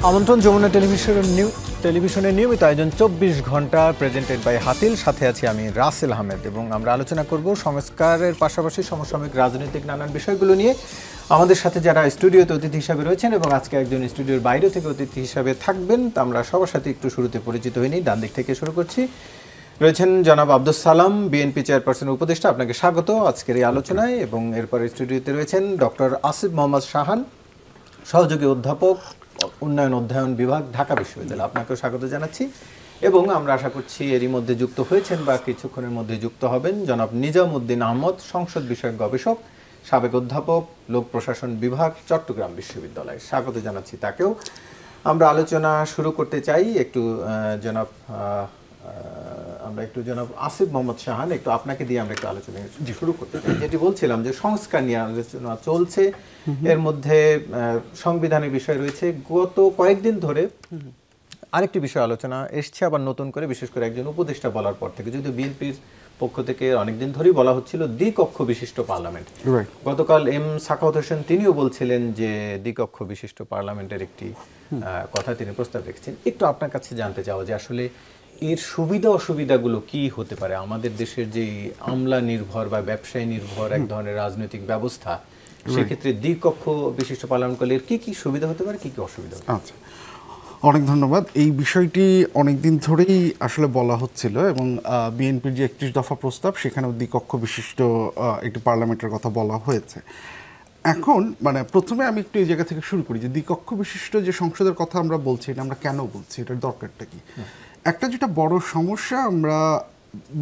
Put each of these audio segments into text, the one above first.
আমন্ত্রণ যমুনা টেলিভিশনের নিয়মিত আয়োজন ২৪ ঘন্টা প্রেজেন্টেড বাই হাতিল। সাথে আছি আমি রাসেল আহমেদ এবং আমরা আলোচনা করব সংস্কারের পাশাপাশি সমসাময়িক রাজনৈতিক নানান বিষয়গুলো নিয়ে। আমাদের সাথে যারা স্টুডিওতে অতিথি হিসাবে রয়েছেন এবং আজকে একজন স্টুডিওর বাইরে থেকে অতিথি হিসাবে থাকবেন, তা আমরা সবার সাথে একটু শুরুতে পরিচিত হইনি। ডান দিক থেকে শুরু করছি। রয়েছেন জনাব আব্দুস সালাম, বিএনপি চেয়ারপারসন উপদেষ্টা, আপনাকে স্বাগত আজকের এই আলোচনায়। এবং এরপরে স্টুডিওতে রয়েছেন ডক্টর আসিফ মোহাম্মদ শাহান, সহযোগী অধ্যাপক, উন্নয়ন অধ্যয়ন বিভাগ, ঢাকা বিশ্ববিদ্যালয়, আপনাকেও স্বাগত জানাচ্ছি। এবং আমরা আশা করছি এরই মধ্যে যুক্ত হয়েছেন বা কিছুক্ষণের মধ্যে যুক্ত হবেন জনাব নিজামউদ্দিন আহমদ, সংসদ বিষয়ক গবেষক, সাবেক অধ্যাপক, লোক প্রশাসন বিভাগ, চট্টগ্রাম বিশ্ববিদ্যালয়, স্বাগত জানাচ্ছি তাকেও। আমরা আলোচনা শুরু করতে চাই একটু জনাব আসিফ মোহাম্মদ শাহান, একটু আপনাকে দিয়ে আমরা একটু আলোচনা শুরু করতে চাই। যেটি বলছিলাম যে সংস্কার নিয়ে আলোচনা চলছে, এর মধ্যে সংবিধানের বিষয় রয়েছে। গত কয়েকদিন ধরে আরেকটি বিষয় আলোচনা এসছে আবার নতুন করে, বিশেষ করে একজন উপদেষ্টা বলার পর থেকে, যদিও বিএনপির পক্ষ থেকে অনেকদিন ধরেই বলা হচ্ছিল দ্বিকক্ষ বিশিষ্ট পার্লামেন্ট। গতকাল এম সাখাওয়াত হোসেন তিনিও বলছিলেন যে দ্বিকক্ষ বিশিষ্ট পার্লামেন্টের একটি কথা তিনি প্রস্তাব রেখেছেন। একটু আপনার কাছে জানতে চাওয়া যে আসলে এর সুবিধা অসুবিধাগুলো কি হতে পারে? আমাদের দেশের যে আমলা নির্ভর বা ব্যবসায়ী নির্ভর এক ধরনের রাজনৈতিক ব্যবস্থা, সেক্ষেত্রে দ্বিকক্ষ বিশিষ্ট পার্লামেন্ট করলে এর কি কি সুবিধা হতে পারে, কি কি অসুবিধা হতে পারে? আচ্ছা, অনেক ধন্যবাদ। এই বিষয়টি অনেকদিন ধরেই আসলে বলা হচ্ছিল এবং বিএনপির যে ৩১ দফা প্রস্তাব, সেখানেও দ্বিকক্ষ বিশিষ্ট একটি পার্লামেন্টের কথা বলা হয়েছে। এখন প্রথমে আমি একটু এই জায়গা থেকে শুরু করি যে দ্বিকক্ষ বিশিষ্ট যে সংসদের কথা আমরা বলছি, এটা আমরা কেন বলছি, এটার দরকারটা কি? একটা যেটা বড় সমস্যা আমরা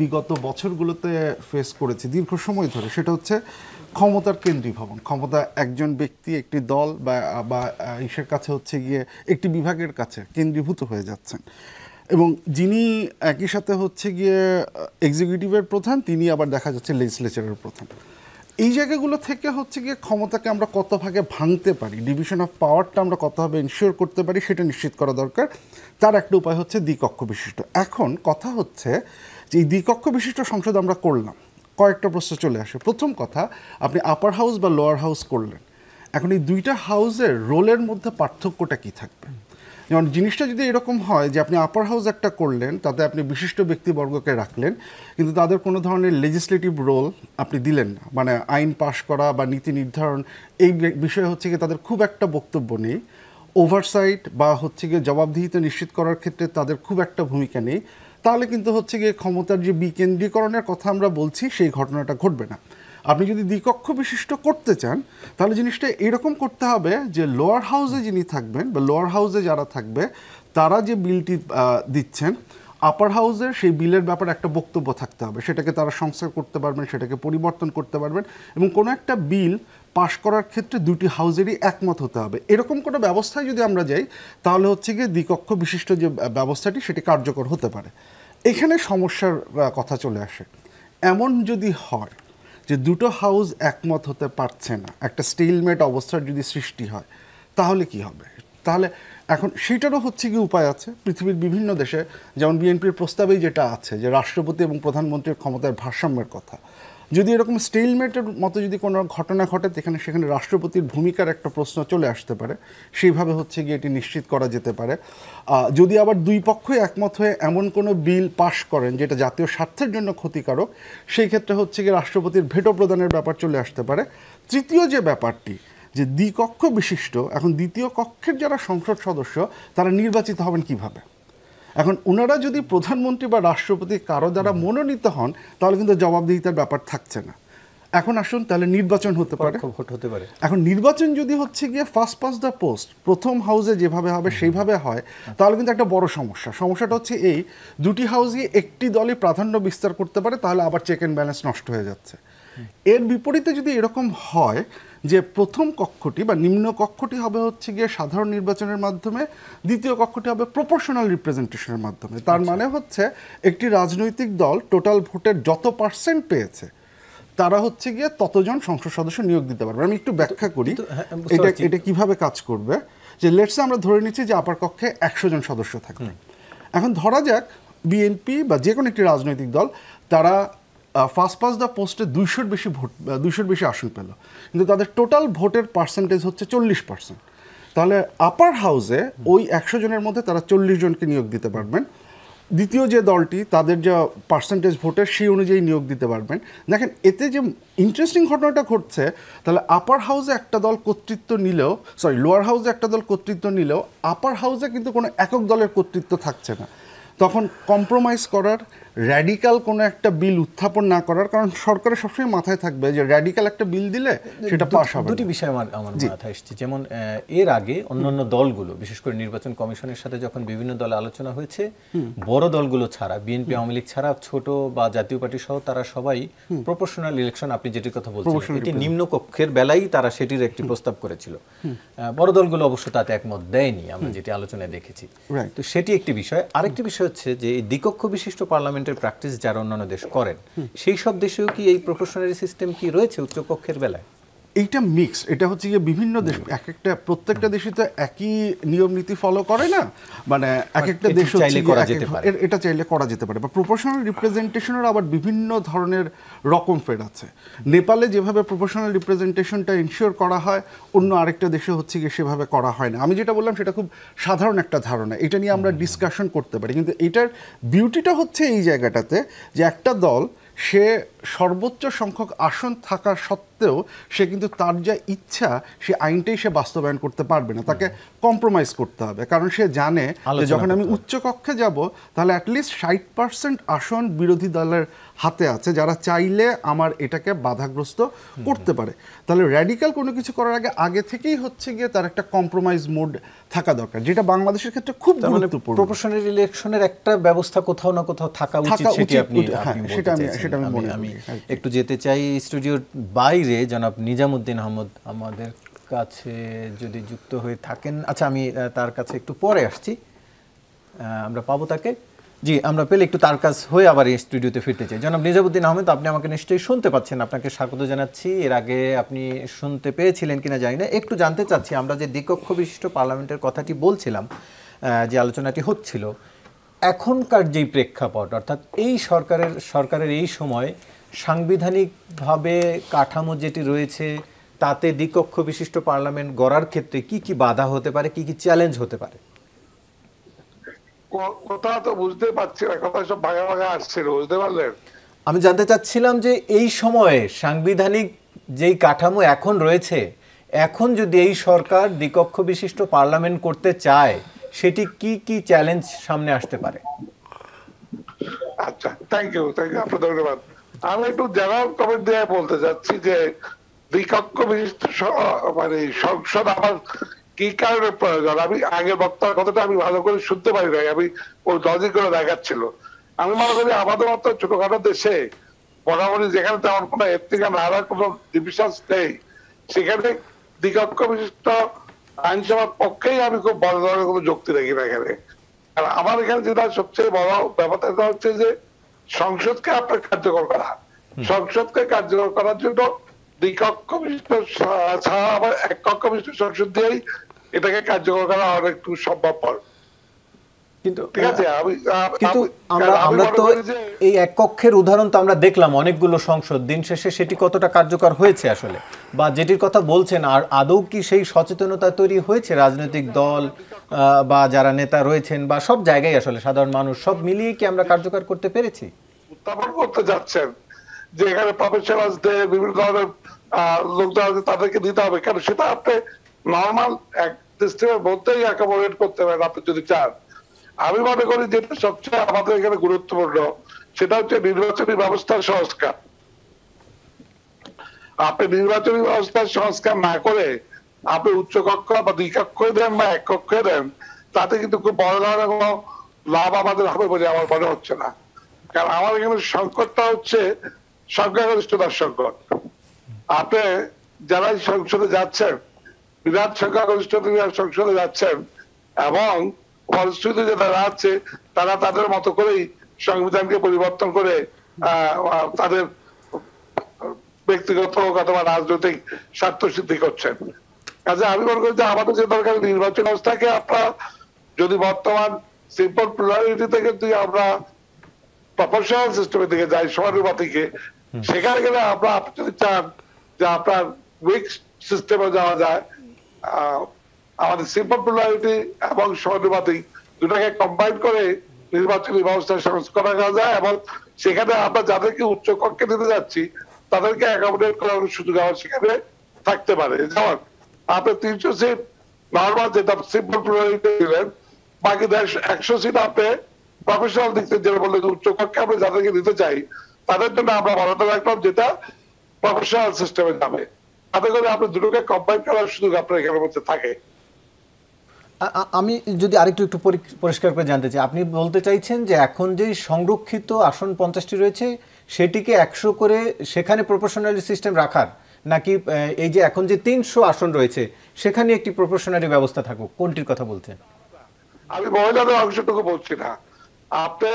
বিগত বছরগুলোতে ফেস করেছি দীর্ঘ সময় ধরে, সেটা হচ্ছে ক্ষমতার কেন্দ্রীভবন। ক্ষমতা একজন ব্যক্তি, একটি দল বা ইসের কাছে হচ্ছে গিয়ে একটি বিভাগের কাছে কেন্দ্রীভূত হয়ে যাচ্ছেন, এবং যিনি একই সাথে হচ্ছে গিয়ে এক্সিকিউটিভের প্রধান, তিনি আবার দেখা যাচ্ছে লেজিসলেচারের প্রধান। এই জায়গাগুলো থেকে হচ্ছে গিয়ে ক্ষমতাকে আমরা কত ভাগে ভাঙতে পারি, ডিভিশন অফ পাওয়ারটা আমরা কতভাবে ইনশিওর করতে পারি, সেটা নিশ্চিত করা দরকার। তার একটা উপায় হচ্ছে দ্বিকক্ষ বিশিষ্ট। এখন কথা হচ্ছে যে এই দ্বিকক্ষ বিশিষ্ট সংসদ আমরা করলাম, কয়েকটা প্রশ্ন চলে আসে। প্রথম কথা, আপনি আপার হাউস বা লোয়ার হাউস করলেন, এখন এই দুইটা হাউসের রোলের মধ্যে পার্থক্যটা কি থাকবে? যেমন জিনিসটা যদি এরকম হয় যে আপনি আপার হাউস একটা করলেন, তাতে আপনি বিশিষ্ট ব্যক্তিবর্গকে রাখলেন, কিন্তু তাদের কোনো ধরনের লেজিসলেটিভ রোল আপনি দিলেন না, আইন পাশ করা বা নীতি নির্ধারণ, এই বিষয়ে হচ্ছে গিয়ে তাদের খুব একটা বক্তব্য নেই। ওভারসাইট বা হচ্ছে গিয়ে জবাবদিহিতা নিশ্চিত করার ক্ষেত্রে তাদের খুব একটা ভূমিকা নেই, তাহলে কিন্তু হচ্ছে গিয়ে ক্ষমতার যে বিকেন্দ্রীকরণের কথা আমরা বলছি, সেই ঘটনাটা ঘটবে না। আপনি যদি দ্বিকক্ষ বিশিষ্ট করতে চান, তাহলে জিনিসটা এরকম করতে হবে যে লোয়ার হাউসে যিনি থাকবেন বা লোয়ার হাউসে যারা থাকবে, তারা যে বিলটি দিচ্ছেন, আপার হাউসের সেই বিলের ব্যাপারে একটা বক্তব্য থাকতে হবে। সেটাকে তারা সংস্কার করতে পারবেন, সেটাকে পরিবর্তন করতে পারবেন, এবং কোনো একটা বিল পাশ করার ক্ষেত্রে দুটি হাউসেরই একমত হতে হবে। এরকম কোনো ব্যবস্থায় যদি আমরা যাই, তাহলে হচ্ছে গিয়ে দ্বিকক্ষ বিশিষ্ট যে ব্যবস্থাটি, সেটি কার্যকর হতে পারে। এখানে সমস্যার কথা চলে আসে। এমন যদি হয় যে দুটো হাউস একমত হতে পারছে না, একটা স্টেলমেট অবস্থার যদি সৃষ্টি হয়, তাহলে কি হবে? তাহলে এখন সেটারও হচ্ছে কি উপায় আছে। পৃথিবীর বিভিন্ন দেশে, যেমন বিএনপির প্রস্তাবেই যেটা আছে যে রাষ্ট্রপতি এবং প্রধানমন্ত্রীর ক্ষমতার ভারসাম্যের কথা, যদি এরকম স্টেলমেটের মতো যদি কোনো ঘটনা ঘটে, সেখানে রাষ্ট্রপতির ভূমিকার একটা প্রশ্ন চলে আসতে পারে। সেইভাবে হচ্ছে গিয়ে এটি নিশ্চিত করা যেতে পারে। যদি আবার দুই পক্ষই একমত হয়ে এমন কোনো বিল পাশ করেন যেটা জাতীয় স্বার্থের জন্য ক্ষতিকারক, সেই ক্ষেত্রে হচ্ছে গিয়ে রাষ্ট্রপতির ভেটো প্রদানের ব্যাপার চলে আসতে পারে। তৃতীয় যে ব্যাপারটি, যে দ্বিকক্ষ বিশিষ্ট, এখন দ্বিতীয় কক্ষের যারা সংসদ সদস্য, তারা নির্বাচিত হবেন কিভাবে? এখন ওনারা যদি প্রধানমন্ত্রী বা রাষ্ট্রপতি কারো দ্বারা মনোনীত হন, তাহলে কিন্তু জবাবদিহিতার ব্যাপার থাকছে না। এখন আসুন, তাহলে নির্বাচন হতে পারে, ভোট হতে পারে। এখন নির্বাচন যদি হচ্ছে গিয়ে ফার্স্ট পাস দ্য পোস্ট, প্রথম হাউসে যেভাবে হবে সেইভাবে হয়, তাহলে কিন্তু একটা বড় সমস্যাটা হচ্ছে এই দুটি হাউসে একটি দলই প্রাধান্য বিস্তার করতে পারে, তাহলে আবার চেক অ্যান্ড ব্যালেন্স নষ্ট হয়ে যাচ্ছে। এর বিপরীতে যদি এরকম হয় যে প্রথম কক্ষটি বা নিম্ন কক্ষটি হবে হচ্ছে গিয়ে সাধারণ নির্বাচনের মাধ্যমে, দ্বিতীয় কক্ষটি হবে প্রপোর্শনাল রিপ্রেজেন্টেশনের মাধ্যমে, তার মানে হচ্ছে একটি রাজনৈতিক দল টোটাল ভোটের যত % পেয়েছে, তারা হচ্ছে গিয়ে ততজন সংসদ সদস্য নিয়োগ দিতে পারবে। আমি একটু ব্যাখ্যা করি এটা কিভাবে কাজ করবে। যে লেটসে আমরা ধরে নিচ্ছি যে আপার কক্ষে 100 জন সদস্য থাকবে। এখন ধরা যাক বিএনপি বা যে কোনো একটি রাজনৈতিক দল তারা ফার্স্ট পাস দ্য পোস্টে 200-র বেশি আসন পেল, কিন্তু তাদের টোটাল ভোটের পার্সেন্টেজ হচ্ছে 40%। তাহলে আপার হাউসে ওই 100 জনের মধ্যে তারা 40 জনকে নিয়োগ দিতে পারবেন। দ্বিতীয় যে দলটি তাদের যা পার্সেন্টেজ ভোটের সেই অনুযায়ী নিয়োগ দিতে পারবেন। দেখেন এতে যে ইন্টারেস্টিং ঘটনাটা ঘটছে, তাহলে আপার হাউসে একটা দল কর্তৃত্ব নিলেও, লোয়ার হাউসে একটা দল কর্তৃত্ব নিলেও আপার হাউসে কিন্তু কোনো একক দলের কর্তৃত্ব থাকছে না। তখন কম্প্রোমাইজ করার, র্যাডিক্যাল কোনো একটা বিল উত্থাপন না করার, কারণ সরকারের সবসময় মাথায় থাকবে যে র্যাডিক্যাল একটা বিল দিলে সেটা পাস হবে। দুটি বিষয় আমার মাথায় এসেছে। যেমন এর আগে অন্যান্য দলগুলো, বিশেষ করে নির্বাচন কমিশনের সাথে যখন বিভিন্ন দলে আলোচনা হয়েছে, বড় দলগুলো ছাড়া, বিএনপি আওয়ামী লীগ ছাড়া ছোট বা জাতীয় পার্টি সহ তারা সবাই প্রপোর্শনাল ইলেকশন, আপনি যেটির কথা বলছেন এটি নিম্ন কক্ষের বেলায় তারা সেটির একটি প্রস্তাব করেছিল। বড় দলগুলো অবশ্য তাতে একমত দেয়নি, আমরা যেটি আলোচনায় দেখেছি। তো সেটি একটি বিষয়। আরেকটি বিষয় হচ্ছে যে এই দ্বিকক্ষ বিশিষ্ট পার্লামেন্টের প্র্যাকটিস যারা অন্যান্য দেশ করেন, সেই সব দেশেও কি এই প্রপোর্শনারি সিস্টেম কি রয়েছে উচ্চকক্ষের বেলায়? এইটা মিক্স, এটা হচ্ছে গিয়ে বিভিন্ন দেশ, প্রত্যেকটা দেশই তো একই নিয়ম নীতি ফলো করে না, মানে এক একটা দেশ এটা চাইলে করা যেতে পারে। বা প্রপোর্শনাল রিপ্রেজেন্টেশনের আবার বিভিন্ন ধরনের রকম ফের আছে। নেপালে যেভাবে প্রপোর্শনাল রিপ্রেজেন্টেশনটা ইনশিওর করা হয়, অন্য আরেকটা দেশে হচ্ছে গিয়ে সেভাবে করা হয় না। আমি যেটা বললাম সেটা খুব সাধারণ একটা ধারণা, এটা নিয়ে আমরা ডিসকাশন করতে পারি। কিন্তু এটার বিউটিটা হচ্ছে এই জায়গাটাতে যে একটা দল সে সর্বোচ্চ সংখ্যক আসন থাকা সত্ত্বেও সে কিন্তু তার যা ইচ্ছা সে আইনটাই সে বাস্তবায়ন করতে পারবে না, তাকে কম্প্রোমাইজ করতে হবে। কারণ সে জানে যে যখন আমি উচ্চকক্ষে যাব তাহলে অ্যাটলিস্ট 60% আসন বিরোধী দলের হাতে আছে, যারা চাইলে আমার এটাকে বাধাগ্রস্ত করতে পারে। তাহলে র্যাডিক্যাল কোনো কিছু করার আগে থেকেই হচ্ছে গিয়ে তার একটা কম্প্রোমাইজ মোড থাকা দরকার, যেটা বাংলাদেশের ক্ষেত্রে খুব গুরুত্বপূর্ণ। প্রপোর্শনাল ইলেকশনের একটা ব্যবস্থা কোথাও না কোথাও থাকা উচিত, সেটা আমি একটু যেতে চাই স্টুডিওর বাইরে। জনাব নিজামুদ্দিন আহমদ আমাদের কাছে যদি যুক্ত হয়ে থাকেন, আচ্ছা আমি তার কাছে একটু পরে আসছি, আমরা পাবো তাকে। জি, আমরা পেলে একটু তার কাছ হয়ে আবার এই স্টুডিওতে ফিরতে চাই। জনাব নিজামুদ্দিন আহমেদ, আপনি আমাকে নিশ্চয়ই শুনতে পাচ্ছেন, আপনাকে স্বাগত জানাচ্ছি। এর আগে আপনি শুনতে পেয়েছিলেন কিনা জানি না, একটু জানতে চাচ্ছি আমরা যে দ্বিকক্ষ বিশিষ্ট পার্লামেন্টের কথাটি বলছিলাম, যে আলোচনাটি হচ্ছিল, এখনকার যেই প্রেক্ষাপট, অর্থাৎ এই সরকারের এই সময় সাংবিধানিকভাবে কাঠামো যেটি রয়েছে তাতে দ্বিকক্ষ বিশিষ্ট পার্লামেন্ট গড়ার ক্ষেত্রে কি কি বাধা হতে পারে, কি কি চ্যালেঞ্জ হতে পারে? কথা তো বুঝতে পারছি না, কথা সব ভাগা ভাগা আসছিল, বুঝতে পারলেন? আমি জানতে চাচ্ছিলাম যে এই সময়ে সাংবিধানিক যেই কাঠামো এখন রয়েছে, এখন যদি এই সরকার দ্বিকক্ষ বিশিষ্ট পার্লামেন্ট করতে চায়, সেটি কি কি চ্যালেঞ্জ সামনে আসতে পারে? আচ্ছা, থ্যাংক ইউ, আপনার ধন্যবাদ। আমি একটু জেনারেল কমেন্ট দিয়ে বলতে চাচ্ছি যে দ্বিকক্ষ বিশিষ্ট মানে সংসদ আমার কি কারণে প্রয়োজন। আমি আগের বক্তার কথাটা আমি ভালো করে শুনতে পারি নাই, আমি ওই লজিক করে দেখাচ্ছিল। আমি মনে করি আমাদের মতো ছোটখাটো দেশে মোটামুটি যেখানে তেমন কোনো এর নানা কোনো ডিভিশন নেই, সেখানে দ্বিকক্ষ বিশিষ্ট আইনসভার পক্ষেই আমি খুব বড় ধরনের কোনো যুক্তি দেখি না এখানে। আর আমার এখানে যেটা সবচেয়ে বড় ব্যাপারটা হচ্ছে যে সংসদকে আপনার কার্যকর করা, সংসদকে কার্যকর করার জন্য দ্বিকক্ষ বিশিষ্ট ছাড়া আবার এক কক্ষ বিশিষ্ট সংসদ দিয়েই এটাকে কার্যকর করা অনেকটু সম্ভবপর। কিন্তু আমরা তো এই এক কক্ষের উদাহরণ তো আমরা দেখলাম অনেকগুলো সংসদ, দিন শেষে সেটি কতটা কার্যকর হয়েছে আসলে, বা যেটির কথা বলছেন আর আদৌ কি সেই সচেতনতা তৈরি হয়েছে রাজনৈতিক দল বা যারা নেতা রয়েছেন বা সব জায়গায় আসলে সাধারণ মানুষ সব মিলিয়ে কি আমরা কার্যকর করতে পেরেছি? উত্থাপন করতে যাচ্ছেন যে এখানে প্রফেশনালসদের বিভিন্ন ধরনের লোকজন তাদেরকে দিতে হবে, কেন সেটা আপনি নর্মাল এক সিস্টেমের মধ্যেই অ্যাকোমোডেট করতে পারেন আপনি যদি চান। আমি মনে করি যেটা সবচেয়ে আমাদের এখানে গুরুত্বপূর্ণ সেটা হচ্ছে নির্বাচনী ব্যবস্থার সংস্কার। আপনি নির্বাচনী ব্যবস্থার সংস্কার না করে আপনি উচ্চকক্ষ বা দ্বিকক্ষ দেন বা এক কক্ষে দেন, তাতে কিন্তু খুব বড় ধরনের কোনো লাভ আমাদের হবে বলে আমার মনে হচ্ছে না। কারণ আমার এখানে সংকটটা হচ্ছে সংখ্যাগরিষ্ঠতার সংকট। আপনি যারা সংসদে যাচ্ছেন, বিরাট সংখ্যাগরিষ্ঠতা সংসদে যাচ্ছেন এবং ফলশ্রুতি যারা আছে তারা তাদের মতো করেই সংবিধানকে পরিবর্তন করে তাদের ব্যক্তিগত হোক অথবা রাজনৈতিক স্বার্থ সিদ্ধি করছেন। কাজে আমি মনে করি যে আমাদের যে দরকার নির্বাচন ব্যবস্থাকে আপনার যদি বর্তমান সিম্পল প্লুরালিটি থেকে যদি আমরা প্রপোর্শনাল সিস্টেমের দিকে যাই, সমানুপাতিকে, সেখানে গেলে আপনি যদি চান যে আপনার উইক সিস্টেমে যাওয়া যায়, আমাদের সিম্পল প্লুরালিটি এবং সমানুপাতিক দুটাকে কম্বাইন করে নির্বাচনী ব্যবস্থা সংস্কার করা যায়, এবং সেখানে আমরা যাদেরকে উচ্চ কক্ষে দিতে যাচ্ছি তাদেরকে অ্যাকোমোডেট করার সুযোগ আমার সেখানে থাকতে পারে। যেমন আপনি 300 সিট নর্মাল যেটা সিম্পল প্লুরালিটি দিলেন, বাকি 100 সিট আপনি প্রফেশনাল দিক থেকে যেটা বললেন উচ্চ কক্ষে আমরা যাদেরকে দিতে চাই তাদের জন্য আমরা বরাদ্দ রাখলাম যেটা প্রফেশনাল সিস্টেমে যাবে। তাতে করে আপনি দুটোকে কম্বাইন করার সুযোগ আপনার এখানের মধ্যে থাকে। আমি যদি আরেকটু পরিষ্কার করে জানতে চাই, আপনি বলতে চাইছেন যে এখন যে সংরক্ষিত আসন 50টি রয়েছে সেটিকে 100 করে সেখানে প্রপোর্শনালি সিস্টেম রাখার, নাকি এই যে এখন যে 300 আসন রয়েছে সেখানে একটি প্রপোর্শনালি ব্যবস্থা থাকুক, কোনটির কথা বলছেন? আমি মহিলাদের অংশটুকু বলছি না। আপনি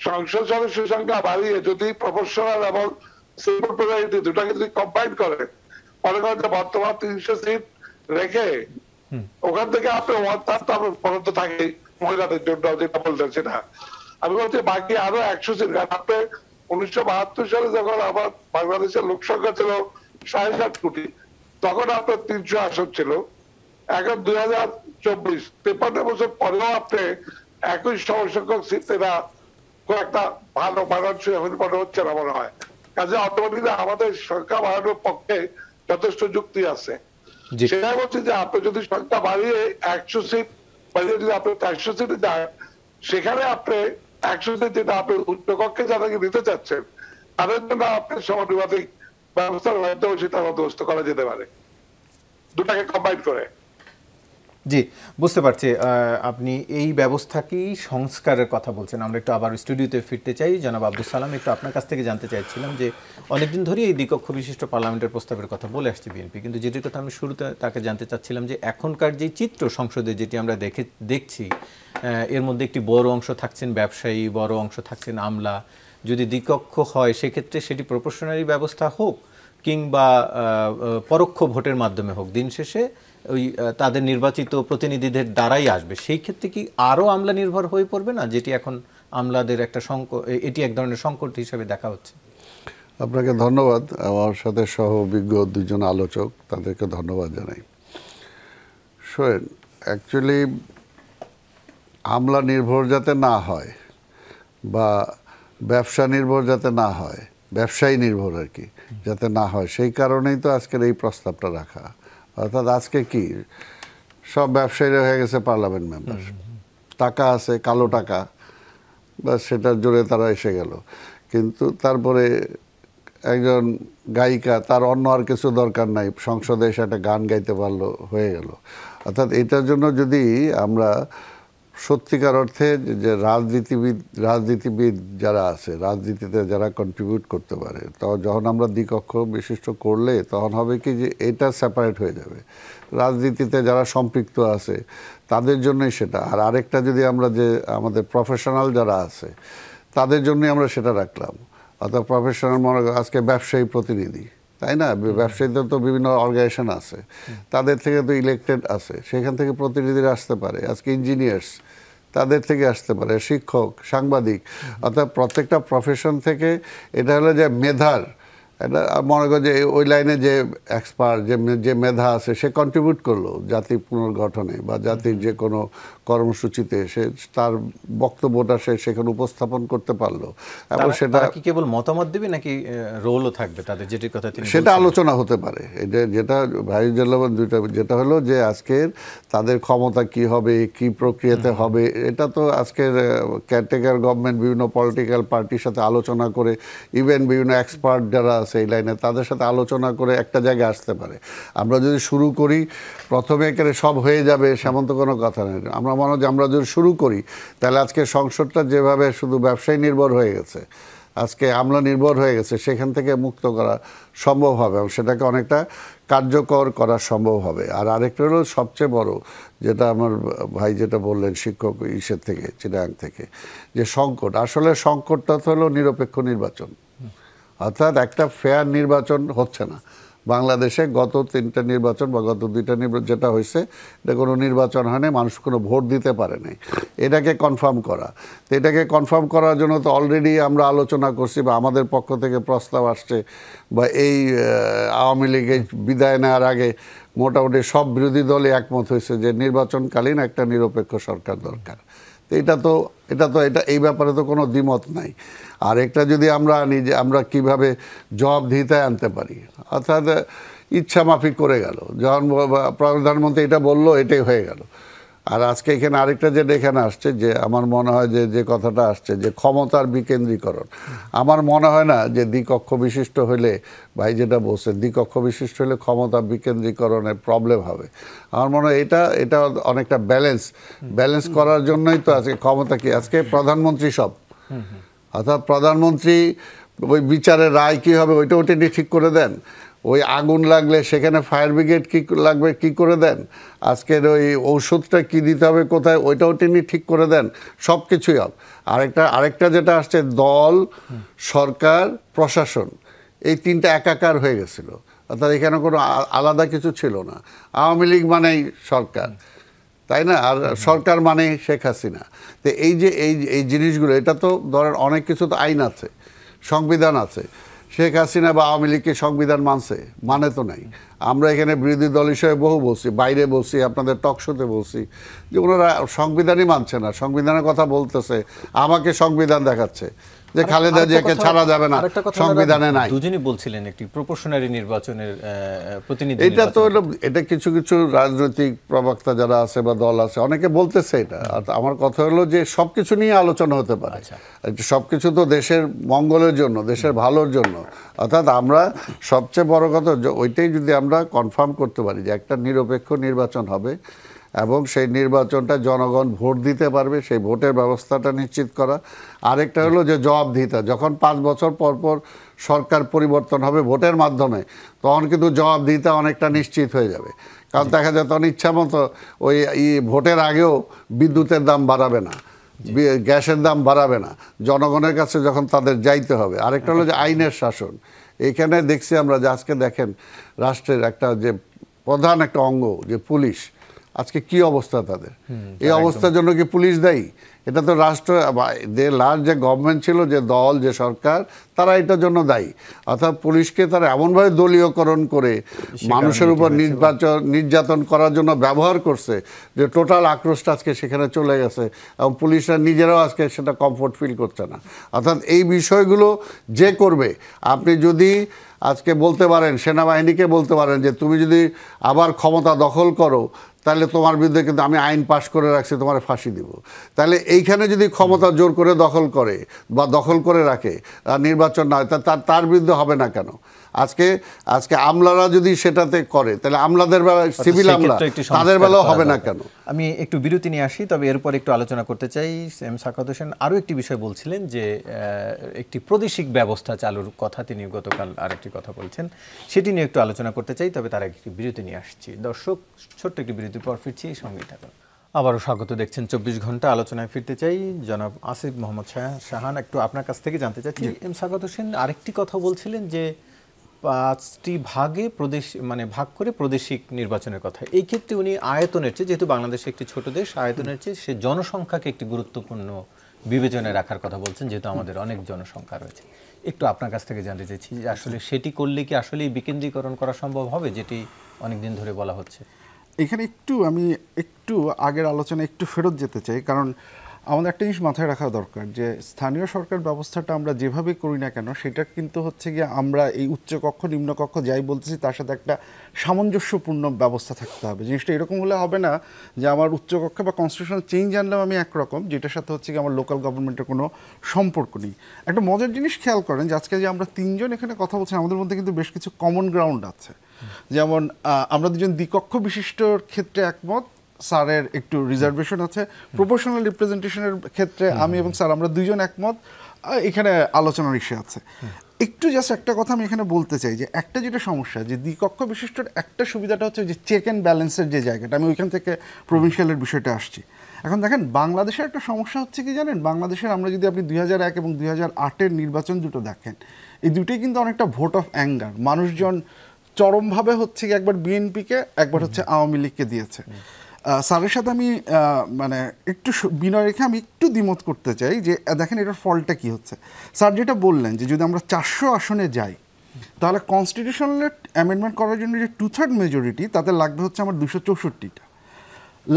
সংসদ সদস্যের সংখ্যা বাড়িয়ে যদি প্রপোর্শনাল এবং সিম্পল প্লুরালিটি দুটাকে যদি কম্বাইন করেন, মনে করেন যে বর্তমান 300 সিট রেখে ওখান থেকে আপনি বরাদ্দ থাকে মহিলাদের জন্য, যেটা বলতেন সেটা আমি বলছি বাকি আরো 100 সিট। কারণ আপনি 1972 সালে যখন আমার বাংলাদেশের লোক সংখ্যা ছিল 7.5 কোটি, তখন আপনার 300 আসন ছিল। এখন 2024 53 বছর পরেও আপনি একই সংখ্যক সিট এরা খুব একটা ভালো মানানসই মনে হচ্ছে না মনে হয়। কাজে অটোমেটিকলি আমাদের সংখ্যা বাড়ানোর পক্ষে যথেষ্ট যুক্তি আছে। সেটাই বলছি যে আপনি যদি সংখ্যা বাড়িয়ে 100 সিট বাড়িয়ে যদি আপনি 400 সিটে যান, সেখানে আপনি 100 সিট যেটা আপনি উচ্চকক্ষে যাদেরকে দিতে চাচ্ছেন তাদের জন্য আপনি সমানুপাতিক ব্যবস্থার মাধ্যমে সেটা বন্দোবস্ত করা যেতে পারে, দুটাকে কম্বাইন করে। জি, বুঝতে পারছি। আপনি এই ব্যবস্থাকেই সংস্কারের কথা বলছেন। আমরা একটু আবার স্টুডিওতে ফিরতে চাই। জনাব আব্দুল সালাম, একটু আপনার কাছ থেকে জানতে চাইছিলাম যে অনেকদিন ধরেই এই দ্বিকক্ষ বিশিষ্ট পার্লামেন্টের প্রস্তাবের কথা বলে আসছে বিএনপি, কিন্তু যেটির কথা আমি শুরুতে তাকে জানতে চাচ্ছিলাম যে এখনকার যে চিত্র সংসদে যেটি আমরা দেখছি, এর মধ্যে একটি বড় অংশ থাকছেন ব্যবসায়ী, বড় অংশ থাকছেন আমলা। যদি দ্বিকক্ষ হয় সেক্ষেত্রে সেটি প্রপোর্শনালি ব্যবস্থা হোক কিংবা পরোক্ষ ভোটের মাধ্যমে হোক, দিন শেষে ওই তাদের নির্বাচিত প্রতিনিধিদের দ্বারাই আসবে। সেই ক্ষেত্রে কি আরও আমলা নির্ভর হয়ে পড়বে না, যেটি এখন আমলাদের একটা এটি এক ধরনের সংকট হিসেবে দেখা হচ্ছে? আপনাকে ধন্যবাদ। আমার সাথে সহ অভিজ্ঞ দুজন আলোচক, তাদেরকে ধন্যবাদ জানাই। শোনেন, অ্যাকচুয়ালি আমলা নির্ভর যাতে না হয় বা ব্যবসা নির্ভর যাতে না হয়, ব্যবসায়ী নির্ভর আর কি যাতে না হয়, সেই কারণেই তো আজকের এই প্রস্তাবটা রাখা। অর্থাৎ আজকে কি সব ব্যবসায়ীরা হয়ে গেছে পার্লামেন্ট মেম্বার, টাকা আছে, কালো টাকা, বা সেটার জোরে তারা এসে গেল। কিন্তু তারপরে একজন গায়িকা, তার অন্য আর কিছু দরকার নাই, সংসদে এসে একটা গান গাইতে পারলো, হয়ে গেল। অর্থাৎ এটার জন্য যদি আমরা সত্যিকার অর্থে যে রাজনীতিবিদ যারা আছে, রাজনীতিতে যারা কন্ট্রিবিউট করতে পারে, তো যখন আমরা দ্বিকক্ষ বিশিষ্ট করলে তখন হবে কি যে এটা সেপারেট হয়ে যাবে। রাজনীতিতে যারা সম্পৃক্ত আছে তাদের জন্যই সেটা, আর আরেকটা যদি আমরা যে আমাদের প্রফেশনাল যারা আছে তাদের জন্যই আমরা সেটা রাখলাম। অর্থাৎ প্রফেশনাল মনে আজকে ব্যবসায়ী প্রতিনিধি, তাই না? ব্যবসায়ীদের তো বিভিন্ন অর্গানাইজেশন আছে, তাদের থেকে তো ইলেক্টেড আছে, সেখান থেকে প্রতিনিধিরা আসতে পারে। আজকে ইঞ্জিনিয়ার্স, তাদের থেকে আসতে পারে, শিক্ষক, সাংবাদিক, অর্থাৎ প্রত্যেকটা প্রফেশন থেকে। এটা হলো যে মেধার, এটা মনে করো যে ওই লাইনে যে এক্সপার্ট, যে মেধা আছে, সে কন্ট্রিবিউট করলো জাতির পুনর্গঠনে বা জাতির যে কোনো কর্মসূচিতে, সে তার বক্তব্যটা সে সেখানে উপস্থাপন করতে পারলো। এবং সেটা কি কেবল মতামত দেবে নাকি রোলও থাকবে তাদের, যেটির কথা সেটা আলোচনা হতে পারে। এটা যেটা ভাই দুইটা, যেটা হলো যে আজকের তাদের ক্ষমতা কি হবে, কি প্রক্রিয়াতে হবে, এটা তো আজকের কেয়ারটেকার গভর্নমেন্ট বিভিন্ন পলিটিক্যাল পার্টির সাথে আলোচনা করে, ইভেন বিভিন্ন এক্সপার্ট যারা আছে এই লাইনে তাদের সাথে আলোচনা করে একটা জায়গায় আসতে পারে। আমরা যদি শুরু করি প্রথমে একেবারে সব হয়ে যাবে সেমন তো কোনো কথা নেই। আমরা মনে হয় যে আমরা যদি শুরু করি তাহলে আজকে সংসদটা যেভাবে শুধু ব্যবসায়ী নির্ভর হয়ে গেছে, আজকে আমলা নির্ভর হয়ে গেছে, সেখান থেকে মুক্ত করা সম্ভব হবে এবং সেটাকে অনেকটা কার্যকর করা সম্ভব হবে। আর আরেকটা হলো সবচেয়ে বড়, যেটা আমার ভাই যেটা বললেন শিক্ষক ইসের থেকে, চিটাগাং থেকে, যে সংকট, আসলে সংকটটা তো হলো নিরপেক্ষ নির্বাচন। অর্থাৎ একটা ফেয়ার নির্বাচন হচ্ছে না বাংলাদেশে। গত 3টা নির্বাচন বা গত 2টা নির্বাচন যেটা হয়েছে, এটা কোনো নির্বাচন হয়নি, মানুষ কোনো ভোট দিতে পারে নাই। এটাকে কনফার্ম করা, তো এটাকে কনফার্ম করার জন্য তো অলরেডি আমরা আলোচনা করছি বা আমাদের পক্ষ থেকে প্রস্তাব আসছে, বা এই আওয়ামী লীগের বিদায় নেওয়ার আগে মোটামুটি সব বিরোধী দলই একমত হয়েছে যে নির্বাচনকালীন একটা নিরপেক্ষ সরকার দরকার। তো এটা এই ব্যাপারে তো কোনো দ্বিমত নাই। আর একটা যদি আমরা আমরা কিভাবে জবাবদিহিতায় আনতে পারি, অর্থাৎ ইচ্ছা মাফিক করে গেল, যখন প্রধানমন্ত্রী এটা বললো এটাই হয়ে গেল। আর আজকে এখানে আরেকটা যেটা এখানে আসছে, যে আমার মনে হয় যে কথাটা আসছে যে ক্ষমতার বিকেন্দ্রীকরণ, আমার মনে হয় না যে দ্বিকক্ষ বিশিষ্ট হলে, ভাই যেটা বলছেন দ্বিকক্ষ বিশিষ্ট হলে ক্ষমতা বিকেন্দ্রীকরণের প্রবলেম হবে। আমার মনে হয় এটা অনেকটা ব্যালেন্স করার জন্যই তো আজকে ক্ষমতা কি, আজকে প্রধানমন্ত্রী সব, অর্থাৎ প্রধানমন্ত্রী ওই বিচারের রায় কী হবে ওইটা ঠিক করে দেন, ওই আগুন লাগলে সেখানে ফায়ার ব্রিগেড কী লাগবে কী করে দেন, আজকের ওই ওষুধটা কী দিতে হবে কোথায় ওইটাও তিনি ঠিক করে দেন, সব কিছুই হবে। আরেকটা যেটা আসছে, দল, সরকার, প্রশাসন, এই তিনটা একাকার হয়ে গেছিল, অর্থাৎ এখানে কোনো আলাদা কিছু ছিল না। আওয়ামী লীগ মানেই সরকার, তাই না, আর সরকার মানে শেখ হাসিনা। তো এই জিনিসগুলো, এটা তো ধরেন অনেক কিছু তো আইন আছে, সংবিধান আছে। শেখ হাসিনা বা আওয়ামী লীগকে সংবিধান মানে তো নাই। আমরা এখানে বিরোধী দল হিসেবে বহু বলছি, বাইরে বলছি, আপনাদের টকশোতে বলছি যে ওনারা সংবিধানই মানছে না, সংবিধানের কথা বলতেছে, আমাকে সংবিধান দেখাচ্ছে যে খালেদা জিয়াকে ছাড়া যাবে না, সংবিধানে নাই। দুজনই বলছিলেন একটি প্রপোর্শনারি নির্বাচনের প্রতিনিধি, এটা তো হলো, এটা কিছু কিছু রাজনৈতিক প্রবক্তা যারা আছে বা দল আছে অনেকে বলতেছে এটা। আর আমার কথা হলো যে সবকিছু নিয়ে আলোচনা হতে পারে, সবকিছু তো দেশের মঙ্গলের জন্য, দেশের ভালোর জন্য। অর্থাৎ আমরা সবচেয়ে বড় কথা ওইটাই যদি আমরা কনফার্ম করতে পারি যে একটা নিরপেক্ষ নির্বাচন হবে এবং সেই নির্বাচনটা জনগণ ভোট দিতে পারবে, সেই ভোটের ব্যবস্থাটা নিশ্চিত করা। আরেকটা হলো যে জবাবদিহিতা, যখন 5 বছর পর পর সরকার পরিবর্তন হবে ভোটের মাধ্যমে, তখন কিন্তু জবাবদিহিতা অনেকটা নিশ্চিত হয়ে যাবে। কারণ দেখা যায় তখন ইচ্ছা মতো ওই ভোটের আগেও বিদ্যুতের দাম বাড়াবে না, গ্যাসের দাম বাড়াবে না, জনগণের কাছে যখন তাদের যাইতে হবে। আরেকটা হলো যে আইনের শাসন। এইখানে দেখছি আমরা যে আজকে দেখেন রাষ্ট্রের একটা যে প্রধান একটা অঙ্গ যে পুলিশ, আজকে কি অবস্থা তাদের, এই অবস্থার জন্য কি পুলিশ দায়ী? এটা তো রাষ্ট্র, যে লাস্ট যে গভর্নমেন্ট ছিল, যে দল, যে সরকার, তারা এটার জন্য দায়ী। অর্থাৎ পুলিশকে তারা এমনভাবে দলীয়করণ করে মানুষের উপর নির্যাতন করার জন্য ব্যবহার করছে যে টোটাল আক্রোশটা আজকে সেখানে চলে গেছে এবং পুলিশরা নিজেরাও আজকে সেটা কমফোর্ট ফিল করছে না। অর্থাৎ এই বিষয়গুলো যে করবে, আপনি যদি আজকে বলতে পারেন, সেনাবাহিনীকে বলতে পারেন যে তুমি যদি আবার ক্ষমতা দখল করো তাহলে তোমার বিরুদ্ধে কিন্তু আমি আইন পাশ করে রাখছি, তোমার ফাঁসি দিব। তাহলে এইখানে যদি ক্ষমতা জোর করে দখল করে বা দখল করে রাখে, নির্বাচন না হয়, তার বিরুদ্ধে হবে না কেন? আজকে আমলারা যদি সেটাতে করে, তাহলে আমলাদের বেলা, সিভিল আমলা, তাদের বেলাও হবে না কেন? আমি একটু বিরতি নিয়ে আসি, তবে এরপর একটু আলোচনা করতে চাই। এম সাখাওয়াত হোসেন আরও একটি বিষয় বলছিলেন যে একটি প্রাদেশিক ব্যবস্থা চালুর কথা, তিনি গতকাল আরেকটি কথা বলছেন, সেটি নিয়ে একটু আলোচনা করতে চাই। তবে তার একটি বিরতি নিয়ে আসছি। দর্শক, ছোট্ট একটি বিরতির পর ফিরছি, সঙ্গেই থাকুন। আবারও স্বাগত, দেখছেন 24 ঘন্টা। আলোচনায় ফিরতে চাই। জনাব আসিফ মোহাম্মদ শাহান, একটু আপনার কাছ থেকে জানতে চাচ্ছি, এম সাখাওয়াত হোসেন আরেকটি কথা বলছিলেন যে 5টি ভাগে ভাগ করে প্রাদেশিক নির্বাচনের কথা। এই ক্ষেত্রে উনি আয়তনের চেয়ে, যেহেতু বাংলাদেশ একটি ছোট দেশ, আয়তনের চেয়ে সে জনসংখ্যাকে একটি গুরুত্বপূর্ণ বিবেচনায় রাখার কথা বলছেন, যেহেতু আমাদের অনেক জনসংখ্যা রয়েছে। একটু আপনার কাছ থেকে জানতে চাইছি যে আসলে সেটি করলে কি আসলে বিকেন্দ্রীকরণ করা সম্ভব হবে, যেটি অনেকদিন ধরে বলা হচ্ছে? এখানে আমি একটু আগের আলোচনায় একটু ফেরত যেতে চাই, কারণ আমাদের একটা জিনিস মাথায় রাখা দরকার যে স্থানীয় সরকার ব্যবস্থাটা আমরা যেভাবে করি না কেন, সেটা কিন্তু হচ্ছে গিয়ে আমরা এই উচ্চকক্ষ নিম্নকক্ষ যাই বলতেছি তার সাথে একটা সামঞ্জস্যপূর্ণ ব্যবস্থা থাকতে হবে। জিনিসটা এরকম হলে হবে না যে আমার উচ্চকক্ষে বা কনস্টিটিউশনাল চেঞ্জ আনলাম আমি একরকম, যেটার সাথে হচ্ছে গিয়ে আমার লোকাল গভর্নমেন্টের কোনো সম্পর্ক নেই। একটা মজার জিনিস খেয়াল করেন যে আজকে যে আমরা 3 জন এখানে কথা বলছি, আমাদের মধ্যে কিন্তু বেশ কিছু কমন গ্রাউন্ড আছে। যেমন আমরা দুজন দ্বিকক্ষ বিশিষ্টর ক্ষেত্রে একমত, স্যারের একটু রিজার্ভেশন আছে। প্রপোর্শনাল রিপ্রেজেন্টেশনের ক্ষেত্রে আমি এবং স্যার আমরা দুইজন একমত, এখানে আলোচনার ইস্যু আছে। একটু জাস্ট একটা কথা আমি এখানে বলতে চাই যে একটা যেটা সমস্যা, যে দ্বিকক্ষ বিশিষ্টর একটা সুবিধাটা হচ্ছে যে চেক অ্যান্ড ব্যালেন্সের যে জায়গাটা, আমি ওইখান থেকে প্রভিন্সিয়ালের বিষয়টা আসছি। এখন দেখেন বাংলাদেশের একটা সমস্যা হচ্ছে কি জানেন, বাংলাদেশের আমরা যদি আপনি 2001 এবং 2008-এর নির্বাচন দুটো দেখেন, এই দুটোই কিন্তু অনেকটা ভোট অফ অ্যাঙ্গার। মানুষজন চরমভাবে হচ্ছে কি একবার বিএনপিকে একবার হচ্ছে আওয়ামী লীগকে দিয়েছে। স্যারের সাথে আমি মানে একটু বিনয় রেখে আমি একটু দ্বিমত করতে চাই যে দেখেন এটার ফলটা কি হচ্ছে। স্যার যেটা বললেন যে যদি আমরা 400 আসনে যাই তাহলে কনস্টিটিউশনাল অ্যামেন্ডমেন্ট করার জন্য যে 2/3 মেজরিটি তাতে লাগবে হচ্ছে আমার 264টা।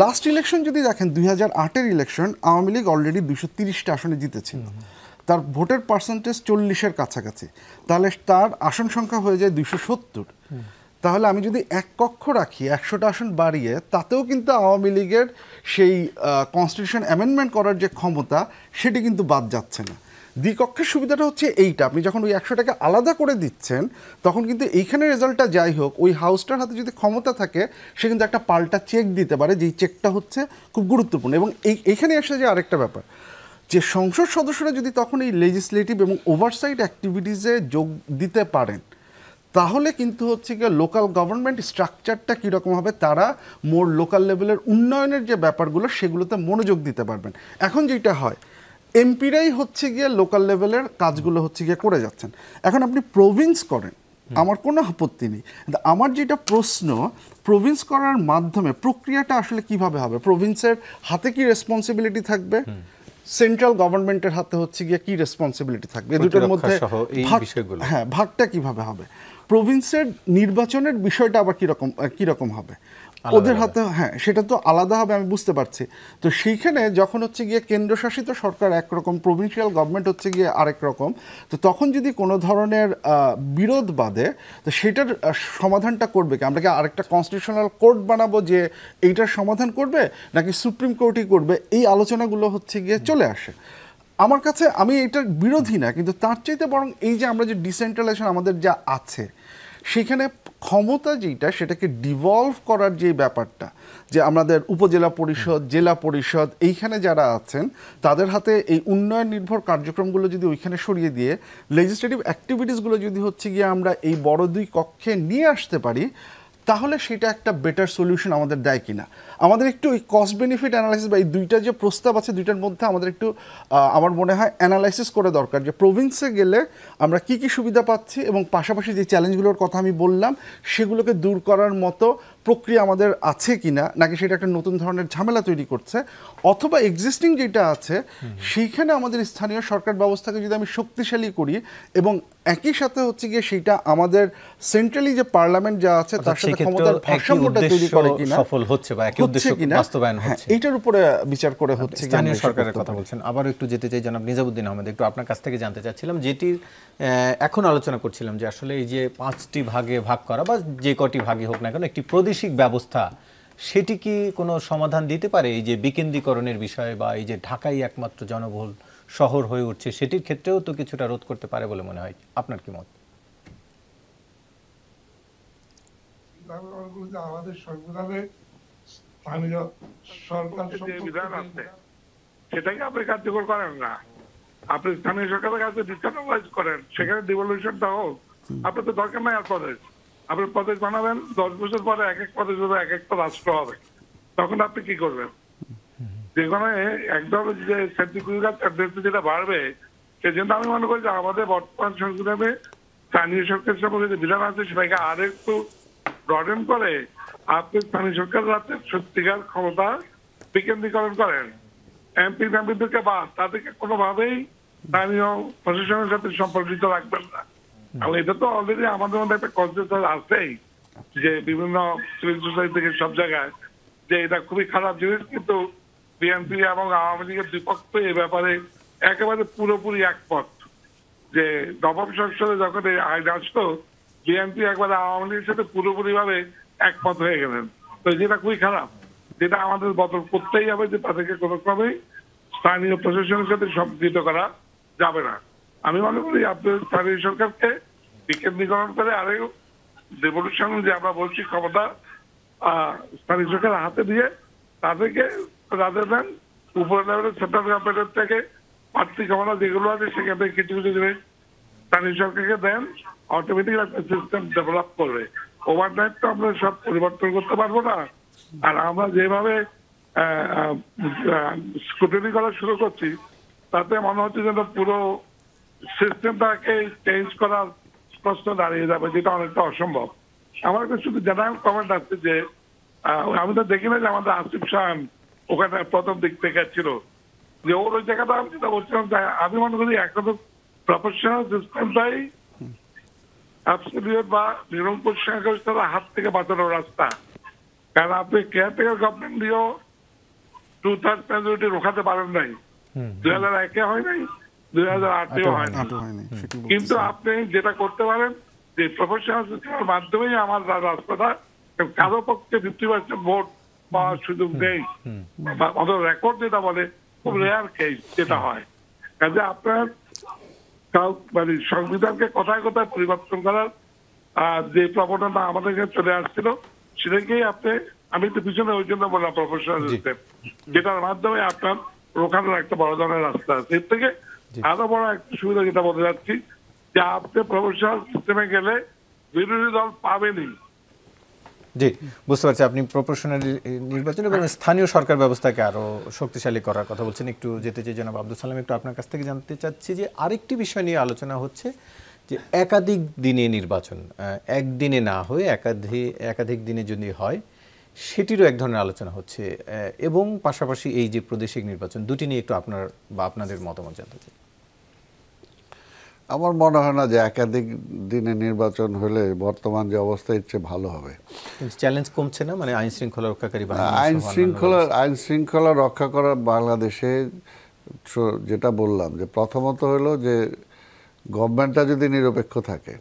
লাস্ট ইলেকশন যদি দেখেন 2008-এর ইলেকশন, আওয়ামী লীগ অলরেডি 230টা আসনে জিতেছিল, তার ভোটের পার্সেন্টেজ 40-এর কাছাকাছি, তাহলে তার আসন সংখ্যা হয়ে যায় 270। তাহলে আমি যদি এক কক্ষ রাখি 100টা আসন বাড়িয়ে, তাতেও কিন্তু আওয়ামী লীগের সেই কনস্টিটিউশন অ্যামেন্ডমেন্ট করার যে ক্ষমতা সেটি কিন্তু বাদ যাচ্ছে না। দ্বিকক্ষের সুবিধাটা হচ্ছে এইটা, আপনি যখন ওই 100টাকে আলাদা করে দিচ্ছেন তখন কিন্তু এইখানে রেজাল্টটা যাই হোক, ওই হাউসটার হাতে যদি ক্ষমতা থাকে সে কিন্তু একটা পাল্টা চেক দিতে পারে, যেই চেকটা হচ্ছে খুব গুরুত্বপূর্ণ। এবং এইখানে এসে যে আরেকটা ব্যাপার, যে সংসদ সদস্যরা যদি তখন এই লেজিসলেটিভ এবং ওভারসাইট অ্যাক্টিভিটিসে যোগ দিতে পারেন, তাহলে কিন্তু হচ্ছে গিয়ে লোকাল গভর্নমেন্ট স্ট্রাকচারটা কীরকম হবে, তারা মোর লোকাল লেভেলের উন্নয়নের যে ব্যাপারগুলো সেগুলোতে মনোযোগ দিতে পারবেন। এখন যেটা হয়, এমপিরাই হচ্ছে গিয়ে লোকাল লেভেলের কাজগুলো হচ্ছে গিয়ে করে যাচ্ছেন। এখন আপনি প্রভিন্স করেন, আমার কোনো আপত্তি নেই, কিন্তু আমার যেটা প্রশ্ন, প্রভিন্স করার মাধ্যমে প্রক্রিয়াটা আসলে কিভাবে হবে? প্রভিন্সের হাতে কি রেসপন্সিবিলিটি থাকবে, সেন্ট্রাল গভর্নমেন্টের হাতে হচ্ছে গিয়ে কি রেসপন্সিবিলিটি থাকবে, এই দুটোর মধ্যে হ্যাঁ ভাগটা কিভাবে হবে? প্রভিন্সের নির্বাচনের বিষয়টা আবার কিরকম হবে ওদের হাতে, হ্যাঁ সেটা তো আলাদা হবে, আমি বুঝতে পারছি। তো সেইখানে যখন হচ্ছে গিয়ে কেন্দ্রশাসিত সরকার একরকম, প্রভিন্সিয়াল গভর্নমেন্ট হচ্ছে গিয়ে আরেক রকম, তো তখন যদি কোনো ধরনের বিরোধ বাধে, তো সেটার সমাধানটা করবে কি? আমরা কি আরেকটা কনস্টিটিউশনাল কোর্ট বানাবো যে এইটার সমাধান করবে, নাকি সুপ্রিম কোর্টই করবে? এই আলোচনাগুলো হচ্ছে গিয়ে চলে আসে। আমার কাছে, আমি এটার বিরোধী না, কিন্তু তার চাইতে বরং এই যে আমরা যে ডিসেন্ট্রালাইজেশন আমাদের যা আছে, সেখানে ক্ষমতা যেটা সেটাকে ডিভলভ করার যে ব্যাপারটা, যে আমাদের উপজেলা পরিষদ, জেলা পরিষদ, এইখানে যারা আছেন তাদের হাতে এই উন্নয়ন নির্ভর কার্যক্রমগুলো যদি ওইখানে সরিয়ে দিয়ে লেজিসলেটিভ অ্যাক্টিভিটিসগুলো যদি হচ্ছে গিয়ে আমরা এই বড় দুই কক্ষে নিয়ে আসতে পারি, তাহলে সেটা একটা বেটার সলিউশন আমাদের দেয় কিনা। আমাদের একটু ওই কস্ট বেনিফিট অ্যানালাইসিস বা এই দুইটা যে প্রস্তাব আছে দুইটার মধ্যে আমাদের একটু আমার মনে হয় অ্যানালাইসিস করে দরকার, যে প্রভিন্সে গেলে আমরা কি কি সুবিধা পাচ্ছি এবং পাশাপাশি যে চ্যালেঞ্জগুলোর কথা আমি বললাম সেগুলোকে দূর করার মতো প্রক্রিয়া আমাদের আছে কিনা, নাকি সেটা একটা নতুন ধরনের ঝামেলা তৈরি করছে, অথবা এক্সিস্টিং যেটা আছে সেইখানে আমাদের স্থানীয় সরকার ব্যবস্থাকে যদি আমি শক্তিশালী করি এবং একই সাথে হচ্ছে গিয়ে সেইটা আমাদের সেন্ট্রালি যে পার্লামেন্ট যা আছে তার সাথে ক্ষমতার ভারসাম্যটা তৈরি করে কিনা, সফল হচ্ছে বা একই উদ্দেশ্য বাস্তবায়ন হচ্ছে, এইটার উপরে বিচার করে হচ্ছে স্থানীয় সরকারের কথা বলছেন। আবার একটু যেতে চাই জনাব নিজামুদ্দিন আহমেদ, একটু আপনার কাছ থেকে জানতে চাচ্ছিলাম, যেটি এখন আলোচনা করছিলাম যে আসলে এই যে 5টি ভাগে ভাগ করা বা যে কটি ভাগে হোক না কেন একটি প্রাদেশিক ব্যবস্থা, সেটি কি কোনো সমাধান দিতে পারে এই যে বিকেন্দ্রীকরণের বিষয়, বা এই যে ঢাকাই একমাত্র জনবহুল শহর হয়ে উঠছে সেটির ক্ষেত্রেও তো কিছুটা রোধ করতে পারে বলে মনে হয়? আপনার কি মত? আমাদের সংবিধানে স্থানীয় সরকার যে বিধান আছে সেটাকে আপনি কার্যকর করেন না, আপনি স্থানীয় সরকারের কাছে ডিসেন্ট্রালাইজ করেন, সেখানে ডিভলিউশনটা হোক। আপনার তো দরকার নাই আর প্রদেশ, আপনি প্রদেশ বানাবেন, 10 বছর পরে এক এক প্রদেশ হবে, এক একটা রাষ্ট্র হবে, তখন আপনি কি করবেন? যেখানে একদম যে সেন্ট্রিফিউগাল টেন্ডেন্সি যেটা বাড়বে, সেজন্য আমি মনে করি যে আমাদের বর্তমান সংবিধানে স্থানীয় সরকারের সম্পর্কে যে বিধান আছে সেটাকে আর একটু ব্রডেন করে আপনি স্থানীয় সরকারের হাতে সত্যিকার ক্ষমতা বিকেন্দ্রীকরণ করেন। এমপিদেরকে বা তাদেরকে কোনোভাবেই স্থানীয় প্রশাসনের সাথে সম্পর্কিত রাখবেন না। এটা তো অলরেডি আমাদের মধ্যে একটা কনসেন্সাস আছেই যে বিভিন্ন সিভিল সোসাইটি থেকে সব জায়গায়, যে এটা খুবই খারাপ জিনিস, কিন্তু বিএনপি এবং আওয়ামী লীগের বিপক্ষ এই ব্যাপারে একেবারে পুরোপুরি একমত। যে নবম সংসদে যখন এই আইন আসতো, বিএনপি একবারে আওয়ামী লীগের সাথে পুরোপুরি ভাবে একমত হয়ে গেলেন। তো যেটা খুবই খারাপ, যেটা আমাদের বদল করতেই হবে, যে তাদেরকে কোনো ক্রমেই স্থানীয় প্রশাসনের সাথে সম্পৃক্ত করা যাবে না। আমি মনে করি আপনার স্থানীয় সরকারকে বিকেন্দ্রীকরণ করে আরো রেভলিউশন যে আমরা বলছি ক্ষমতা স্থানীয় সরকারের হাতে দিয়ে তাদেরকে রাজার দেন, উপর লেভেলের সেন্ট্রাল গভর্নমেন্টের থেকে প্রার্থী ক্ষমতা যেগুলো আছে সেখান থেকে কিছু কিছু জিনিস স্থানীয় সরকারকে দেন, অটোমেটিক একটা সিস্টেম ডেভেলপ করবে। ওভারনাইট তো আমরা সব পরিবর্তন করতে পারবো না। আর আমরা যেভাবে স্ক্রুটিনি করা শুরু করছি তাতে মনে হচ্ছে যেন পুরো সিস্টেমটাকে চেঞ্জ করার প্রশ্ন দাঁড়িয়ে যাবে, যেটা অনেকটা অসম্ভব। আমার কাছে শুধু জেনারেল কমেন্ট আসছে যে আমি তো দেখি না যে আমাদের আসিফ শাহান ওখানে প্রথম দিক থেকে ছিল, যে ওর ওই জায়গাটা আমি যেটা বলছিলাম, আমি মনে করি একটা প্রফেশনাল সিস্টেমটাই অ্যাবসলিউট বা নিরঙ্কুশ সংখ্যাগরিষ্ঠতার হাত থেকে বাঁচানোর রাস্তা। কারণ আপনি কেয়ারটেকার গভর্নমেন্ট দিয়েও 2/3 মেজরিটি রোখাতে পারেন নাই, 2001-এ হয় নাই, 2008-এও হয় নাই। কিন্তু আপনি যেটা করতে পারেন যে প্রফেশনাল সিস্টেমের মাধ্যমেই আমার রাস্তাটা, কারো পক্ষে 50% ভোট পাওয়ার সুযোগ নেই, রেকর্ড যেটা বলে খুব রেয়ার কেস যেটা হয়। কাজে আপনার মানে সংবিধানকে কথায় কথায় পরিবর্তন করার যে প্রবণতা আমাদের কাছে চলে আসছিল, সেটাকেই আপনি, আমি তো পিছনে ওই জন্য বললাম প্রফেশনাল সিস্টেম, যেটার মাধ্যমে আপনার রোখানোর একটা বড় ধরনের রাস্তা আছে। এর থেকে আরো বড় একটা সুবিধা যেটা বলতে যাচ্ছি, যে আপনি প্রফেশনাল সিস্টেমে গেলে বিরোধী দল পাবেনই। জি, বুঝতে পারছি আপনি প্রপোর্শনাল নির্বাচন এবং স্থানীয় সরকার ব্যবস্থাকে আরো শক্তিশালী করার কথা বলছেন। একটু যেতে চাই জনাব আব্দুল সালাম, একটু আপনার কাছ থেকে জানতে চাচ্ছি যে আরেকটি বিষয় নিয়ে আলোচনা হচ্ছে যে একাধিক দিনে নির্বাচন, একদিনে না হয়ে একাধিক দিনে যদি হয় সেটিরও এক ধরনের আলোচনা হচ্ছে, এবং পাশাপাশি এই যে প্রাদেশিক নির্বাচন, দুটি নিয়ে একটু আপনার বা আপনাদের মতামত জানতে চাই। আমার মনে হয় না যে একাধিক দিনে নির্বাচন হলে বর্তমান যে অবস্থা এর চেয়ে ভালো হবে। চ্যালেঞ্জ কমছে না, মানে আইন শৃঙ্খলা রক্ষাকারী আইন শৃঙ্খলা রক্ষা করা বাংলাদেশে, যেটা বললাম যে প্রথমত হলো যে গভর্নমেন্টটা যদি নিরপেক্ষ থাকে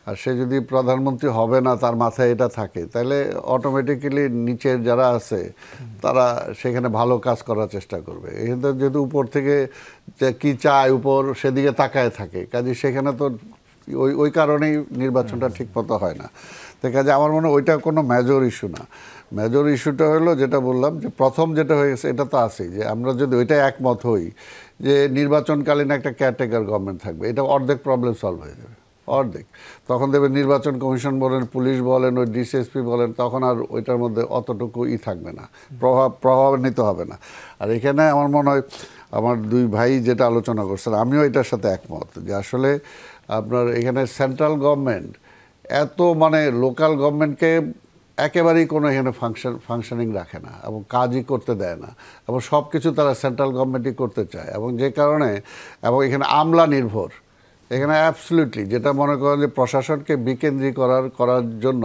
আর সে যদি প্রধানমন্ত্রী হবে না তার মাথায় এটা থাকে, তাহলে অটোমেটিক্যালি নিচের যারা আছে তারা সেখানে ভালো কাজ করার চেষ্টা করবে। এখানে যেহেতু উপর থেকে কি চায় উপর সেদিকে তাকায় থাকে, কাজে সেখানে তো ওই কারণেই নির্বাচনটা ঠিক মতো হয় না। তো কাজে আমার মনে হয় ওইটা কোনো মেজর ইস্যু না। মেজর ইস্যুটা হলো যেটা বললাম যে প্রথম যেটা হয়ে গেছে, এটা তো আছেই, যে আমরা যদি ওইটা একমত হই যে নির্বাচনকালীন একটা কেয়ারটেকার গভর্নমেন্ট থাকবে, এটা অর্ধেক প্রবলেম সলভ হয়ে যাবে, অর্ধেক। তখন দেখবেন নির্বাচন কমিশন বলেন, পুলিশ বলেন, ওই ডিসিএসপি বলেন, তখন আর ওইটার মধ্যে অতটুকু থাকবে না, প্রভাবান্বিত হবে না। আর এখানে আমার মনে হয় আমার দুই ভাই যেটা আলোচনা করছেন, আমিও এটার সাথে একমত যে আসলে আপনার এখানে সেন্ট্রাল গভর্নমেন্ট এত মানে লোকাল গভর্নমেন্টকে একেবারেই কোনো এখানে ফাংশনিং রাখে না এবং কাজই করতে দেয় না, এবং সব কিছু তারা সেন্ট্রাল গভর্নমেন্টই করতে চায়, এবং যে কারণে এবং এখানে আমলা নির্ভর, এখানে অ্যাবসলিউটলি যেটা মনে করেন যে প্রশাসনকে করার জন্য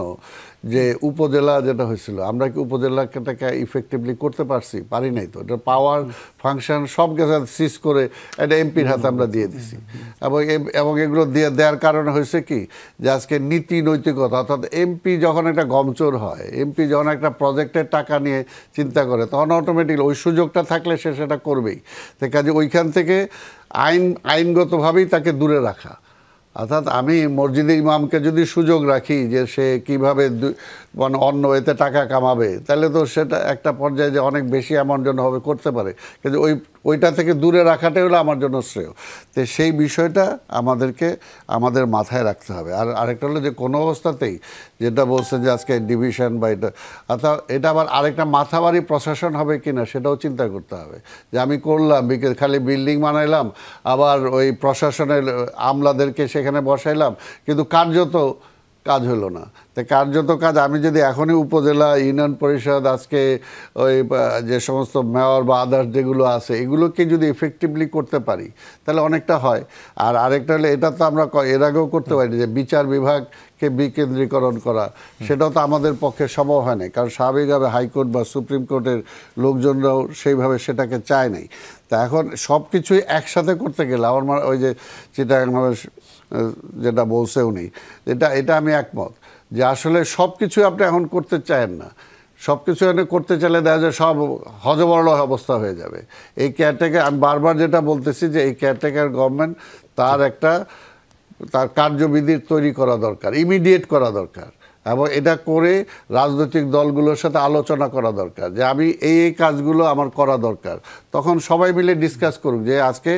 যে উপজেলা যেটা হয়েছিল, আমরা কি উপজেলাটাকে ইফেক্টিভলি করতে পারি নাই তো। এটা পাওয়ার ফাংশন সব কিছু সিজ করে এটা এমপির হাতে আমরা দিয়ে দিছি, এবং এগুলো দেওয়ার কারণে হয়েছে কি যে আজকে নীতি নৈতিকতা, অর্থাৎ এমপি যখন একটা গমচোর হয়, এমপি যখন একটা প্রজেক্টের টাকা নিয়ে চিন্তা করে, তখন অটোমেটিকলি ওই সুযোগটা থাকলে সে সেটা করবেই। তো কাজে ওইখান থেকে আইনগতভাবেই তাকে দূরে রাখা, অর্থাৎ আমি মসজিদের ইমামকে যদি সুযোগ রাখি যে সে কীভাবে মানে অন্য এতে টাকা কামাবে, তাহলে তো সেটা একটা পর্যায়ে যে অনেক বেশি অ্যামাউন্ট জন্য হবে করতে পারে, কিন্তু ওইটা থেকে দূরে রাখাটাই হলো আমার জন্য শ্রেয়। তো সেই বিষয়টা আমাদের মাথায় রাখতে হবে। আর আরেকটা হলো যে কোনো অবস্থাতেই যেটা বলছেন যে আজকে ডিভিশন বা অর্থাৎ এটা আবার আরেকটা মাথাবাড়ি প্রশাসন হবে কিনা সেটাও চিন্তা করতে হবে, যে আমি করলাম খালি বিল্ডিং বানাইলাম, আবার ওই প্রশাসনের আমলাদেরকে সেখানে বসাইলাম, কিন্তু কার্যত কাজ হলো না। তো কার্যত কাজ আমি যদি এখনই উপজেলা, ইউনিয়ন পরিষদ, আজকে ওই যে সমস্ত মেয়র বা আদার্স যেগুলো আছে, এগুলোকে যদি এফেক্টিভলি করতে পারি তাহলে অনেকটা হয়। আর আরেকটা হলে এটা তো আমরা এর আগেও করতে পারি যে বিচার বিভাগকে বিকেন্দ্রীকরণ করা, সেটাও তো আমাদের পক্ষে সম্ভব হয় না, কারণ স্বাভাবিকভাবে হাইকোর্ট বা সুপ্রিম কোর্টের লোকজনরাও সেইভাবে সেটাকে চায় নাই। তা এখন সব কিছুই একসাথে করতে গেলে আমার ওই যে যেটা বলছে উনি, এটা আমি একমত যে আসলে সব কিছু আপনি এখন করতে চান না, সব কিছু এখানে করতে চাইলে দেখা যায় সব হজবরল অবস্থা হয়ে যাবে। এই কেয়ারটেকার, আমি বারবার যেটা বলতেছি যে এই কেয়ারটেকার গভর্নমেন্ট তার কার্যবিধি তৈরি করা দরকার, ইমিডিয়েট করা দরকার, এবং এটা করে রাজনৈতিক দলগুলোর সাথে আলোচনা করা দরকার যে আমি এই কাজগুলো আমার করা দরকার। তখন সবাই মিলে ডিসকাস করুক যে আজকে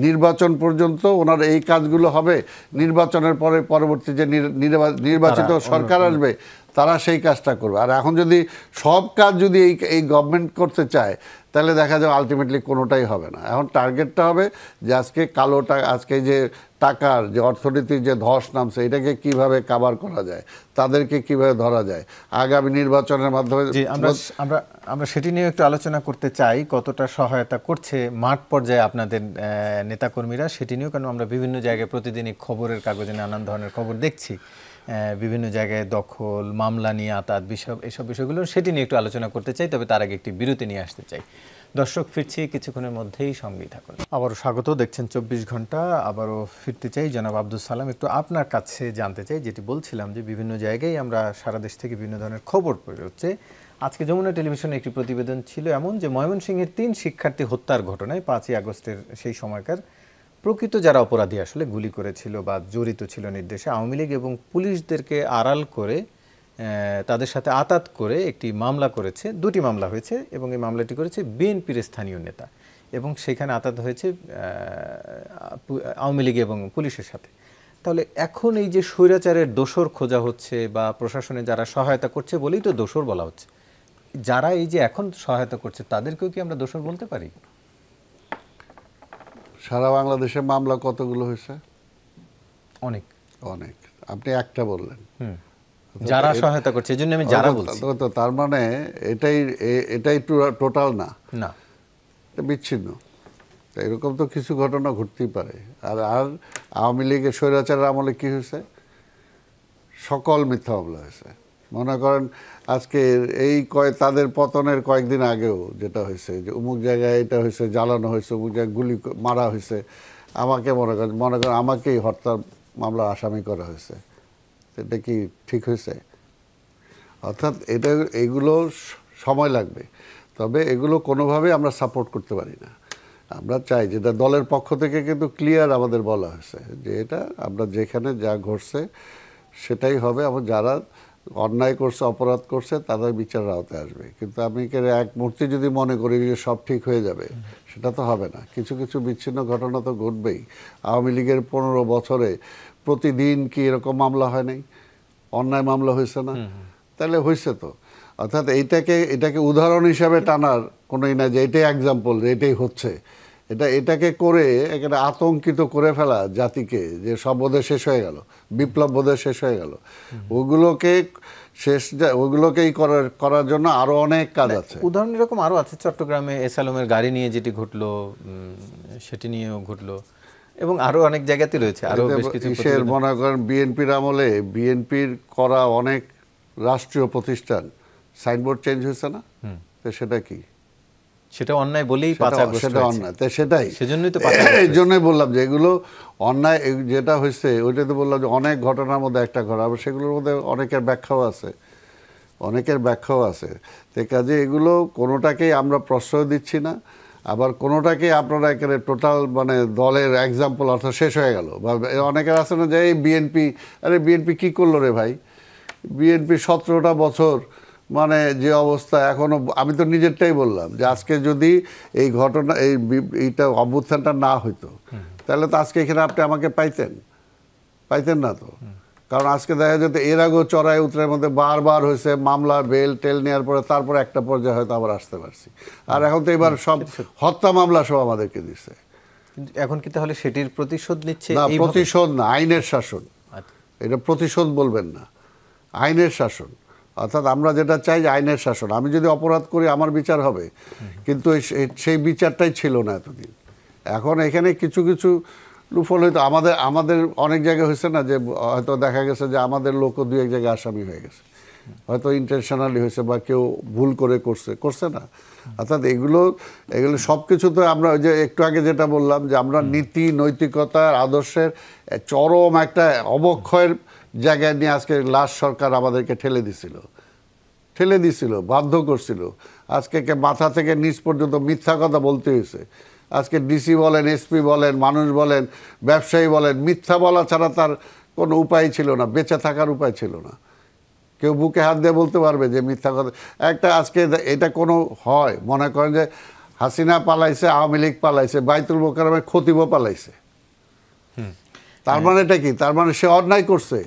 নির্বাচন পর্যন্ত ওনার এই কাজগুলো হবে, নির্বাচনের পরে পরবর্তী যে নির্বাচিত সরকার আসবে তারা সেই কাজটা করবে। আর এখন যদি সব কাজ যদি এই গভর্নমেন্ট করতে চায় তাহলে দেখা যাবে আলটিমেটলি কোনোটাই হবে না। এখন টার্গেটটা হবে যে আজকে আজকে যে টাকার যে অর্থনীতির যে ধস নামছে এটাকে কিভাবে কাভার করা যায়, তাদেরকে কিভাবে ধরা যায় আগামী নির্বাচনের মাধ্যমে। আমরা সেটি নিয়ে একটু আলোচনা করতে চাই, কতটা সহায়তা করছে মাঠ পর্যায়ে আপনাদের নেতাকর্মীরা সেটি নিয়েও, কারণ আমরা বিভিন্ন জায়গায় প্রতিদিনই খবরের কাগজে নানান ধরনের খবর দেখছি, বিভিন্ন জায়গায় দখল, মামলা নিয়ে আতাত এসব বিষয়গুলো, সেটি নিয়ে একটু আলোচনা করতে চাই। তবে তার আগে একটি বিরতি নিয়ে আসতে চাই। দর্শক, ফিরছি কিছুক্ষণের মধ্যেই, সঙ্গেই থাকুন। আবারও স্বাগত, দেখছেন 24 ঘন্টা। আবারও ফিরতে চাই জনাব আব্দুল সালাম, একটু আপনার কাছে জানতে চাই, যেটি বলছিলাম যে বিভিন্ন জায়গায় আমরা সারা দেশ থেকে বিভিন্ন ধরনের খবর পড়ে হচ্ছে। আজকে যমুনা টেলিভিশনে একটি প্রতিবেদন ছিল এমন যে ময়মনসিংহের 3 শিক্ষার্থী হত্যার ঘটনায় 5ই আগস্টের সেই সময়কার প্রকৃত যারা অপরাধী আসলে গুলি করেছিল বা জড়িত ছিল নির্দেশে, আওয়ামী লীগ এবং পুলিশদেরকে আড়াল করে তাদের সাথে আতাত করে একটি মামলা করেছে, 2টি মামলা হয়েছে, এবং এই মামলাটি করেছে বিএনপির স্থানীয় নেতা, এবং সেখানে আতাত হয়েছে আওয়ামী লীগ এবং পুলিশের সাথে। তাহলে এখন এই যে স্বৈরাচারের দোষর খোঁজা হচ্ছে বা প্রশাসনে যারা সহায়তা করছে বলেই তো দোষর বলা হচ্ছে, যারা এই যে এখন সহায়তা করছে তাদেরকেও কি আমরা দোষর বলতে পারি? সারা বাংলাদেশে মামলা কতগুলো হয়েছে? অনেক। আপনি একটা বললেন যারা সহায়তা করছে, এজন্য আমি যারা বলছি। তো তার মানে এটাই টোটাল না, বিচ্ছিন্ন। এরকম তো কিছু ঘটনা ঘটতেই পারে। আর আওয়ামী লীগের স্বৈরাচারের আমলে কি হয়েছে? সকল মিথ্যা মামলা হয়েছে। মনে করেন আজকে তাদের পতনের কয়েকদিন আগেও যেটা হয়েছে যে অমুক জায়গায় এটা হয়েছে, জ্বালানো হয়েছে, অমুক জায়গায় গুলি মারা হয়েছে, আমাকে মনে করেন আমাকেই হত্যা মামলা আসামি করা হয়েছে। এটা কি ঠিক হয়েছে? অর্থাৎ এগুলো সময় লাগবে, তবে এগুলো কোনোভাবে আমরা সাপোর্ট করতে পারি না। আমরা চাই, যেটা দলের পক্ষ থেকে কিন্তু ক্লিয়ার আমাদের বলা হয়েছে যে এটা আমরা যেখানে যা ঘটছে সেটাই হবে, এবং যারা অন্যায় করছে, অপরাধ করছে, তাদের বিচারের আওতায় আসবে। কিন্তু আমি এক মুহূর্তে যদি মনে করি যে সব ঠিক হয়ে যাবে, সেটা তো হবে না। কিছু কিছু বিচ্ছিন্ন ঘটনা তো ঘটবেই। আওয়ামী লীগের 15 বছরে প্রতিদিন কি এরকম মামলা হয় নাই? অন্যায় মামলা হয়েছে না? তাহলে হয়েছে তো। অর্থাৎ এটাকে উদাহরণ হিসাবে টানার কোনোই না যে এটাই এক্সাম্পল, যে এটাই হচ্ছে। এটাকে করে এখানে আতঙ্কিত করে ফেলা জাতিকে, যে সব বোধহয় শেষ হয়ে গেল, বিপ্লব বোধহয় শেষ হয়ে গেল, ওগুলোকেই করার জন্য আরো অনেক কাজ আছে। উদাহরণ এরকম আরো আছে। চট্টগ্রামে এসালমের গাড়ি নিয়ে যেটি ঘটলো, সেটি নিয়েও ঘটলো, এবং আরো অনেক জায়গাতে রয়েছে আরো বেশ কিছু। মনে করেন বিএনপির আমলে বিএনপির করা অনেক রাষ্ট্রীয় প্রতিষ্ঠান সাইনবোর্ড চেঞ্জ হয়েছে না? তো সেটা কি? সেটা অন্যায় বলেই 5 আগস্ট সেটা অন্যায়। তো সেটাই, সেজন্যই তো এই জন্যই বললাম যে এগুলো অন্যায়। যেটা হয়েছে ওইটা তো বললাম যে অনেক ঘটনার মধ্যে একটা ঘটনা, আবার সেগুলোর মধ্যে অনেকের ব্যাখ্যাও আছে। তো কাজে এগুলো কোনোটাকেই আমরা প্রশ্রয় দিচ্ছি না, আবার কোনোটাকেই আপনারা এখানে টোটাল মানে দলের এক্সাম্পল অর্থাৎ শেষ হয়ে গেল। বা অনেকের আছে না যে এই বিএনপি কি করলো রে ভাই? বিএনপি 17টা বছর মানে যে অবস্থা এখনো। আমি তো নিজেরটাই বললাম যে আজকে যদি এই ঘটনা এইটা অভ্যুত্থানটা না হইতো, তাহলে তো আজকে এখানে আপনি আমাকে পাইতেন না তো। কারণ আজকে দেখা যেত এর আগেও চড়াই উতরার মধ্যে বারবার হয়েছে মামলা, বেল টেল নেওয়ার পরে তারপরে একটা পর্যায়ে হয়তো আবার আসতে পারছি। আর এখন তো এবার সব হত্যা মামলা সব আমাদেরকে দিচ্ছে। এখন কি তাহলে সেটির প্রতিশোধ নিচ্ছে? না, প্রতিশোধ না, আইনের শাসন। এটা প্রতিশোধ বলবেন না, আইনের শাসন। অর্থাৎ আমরা যেটা চাই যে আইনের শাসন। আমি যদি অপরাধ করি আমার বিচার হবে, কিন্তু সেই বিচারটাই ছিল না এতদিন। এখন এখানে কিছু কিছু লুফল হয়তো আমাদের অনেক জায়গায় হয়েছে না, যে হয়তো দেখা গেছে যে আমাদের লোকও 2-1 জায়গায় আসামি হয়ে গেছে, হয়তো ইন্টেনশনালি হয়েছে বা কেউ ভুল করে করছে না। অর্থাৎ এগুলো সব কিছু তো আমরা ওই যে একটু আগে যেটা বললাম যে আমরা নীতি নৈতিকতার আদর্শের চরম একটা অবক্ষয়ের জায়গায় নিয়ে আজকে লাস্ট সরকার আমাদেরকে ঠেলে দিছিল, বাধ্য করছিল। আজকে মাথা থেকে নিচ পর্যন্ত মিথ্যা কথা বলতে হয়েছে। আজকে ডিসি বলেন, এসপি বলেন, মানুষ বলেন, ব্যবসায়ী বলেন, মিথ্যা বলা ছাড়া তার কোনো উপায় ছিল না, বেঁচে থাকার উপায় ছিল না। কেউ বুকে হাত দিয়ে বলতে পারবে যে মিথ্যা কথা একটা আজকে এটা কোনো হয়? মনে করেন যে হাসিনা পালাইছে, আওয়ামী লীগ পালাইছে, বাইতুল মোকাররমে খতিবও পালাইছে। তার মানে এটা কি? তার মানে সে অন্যায় করছে,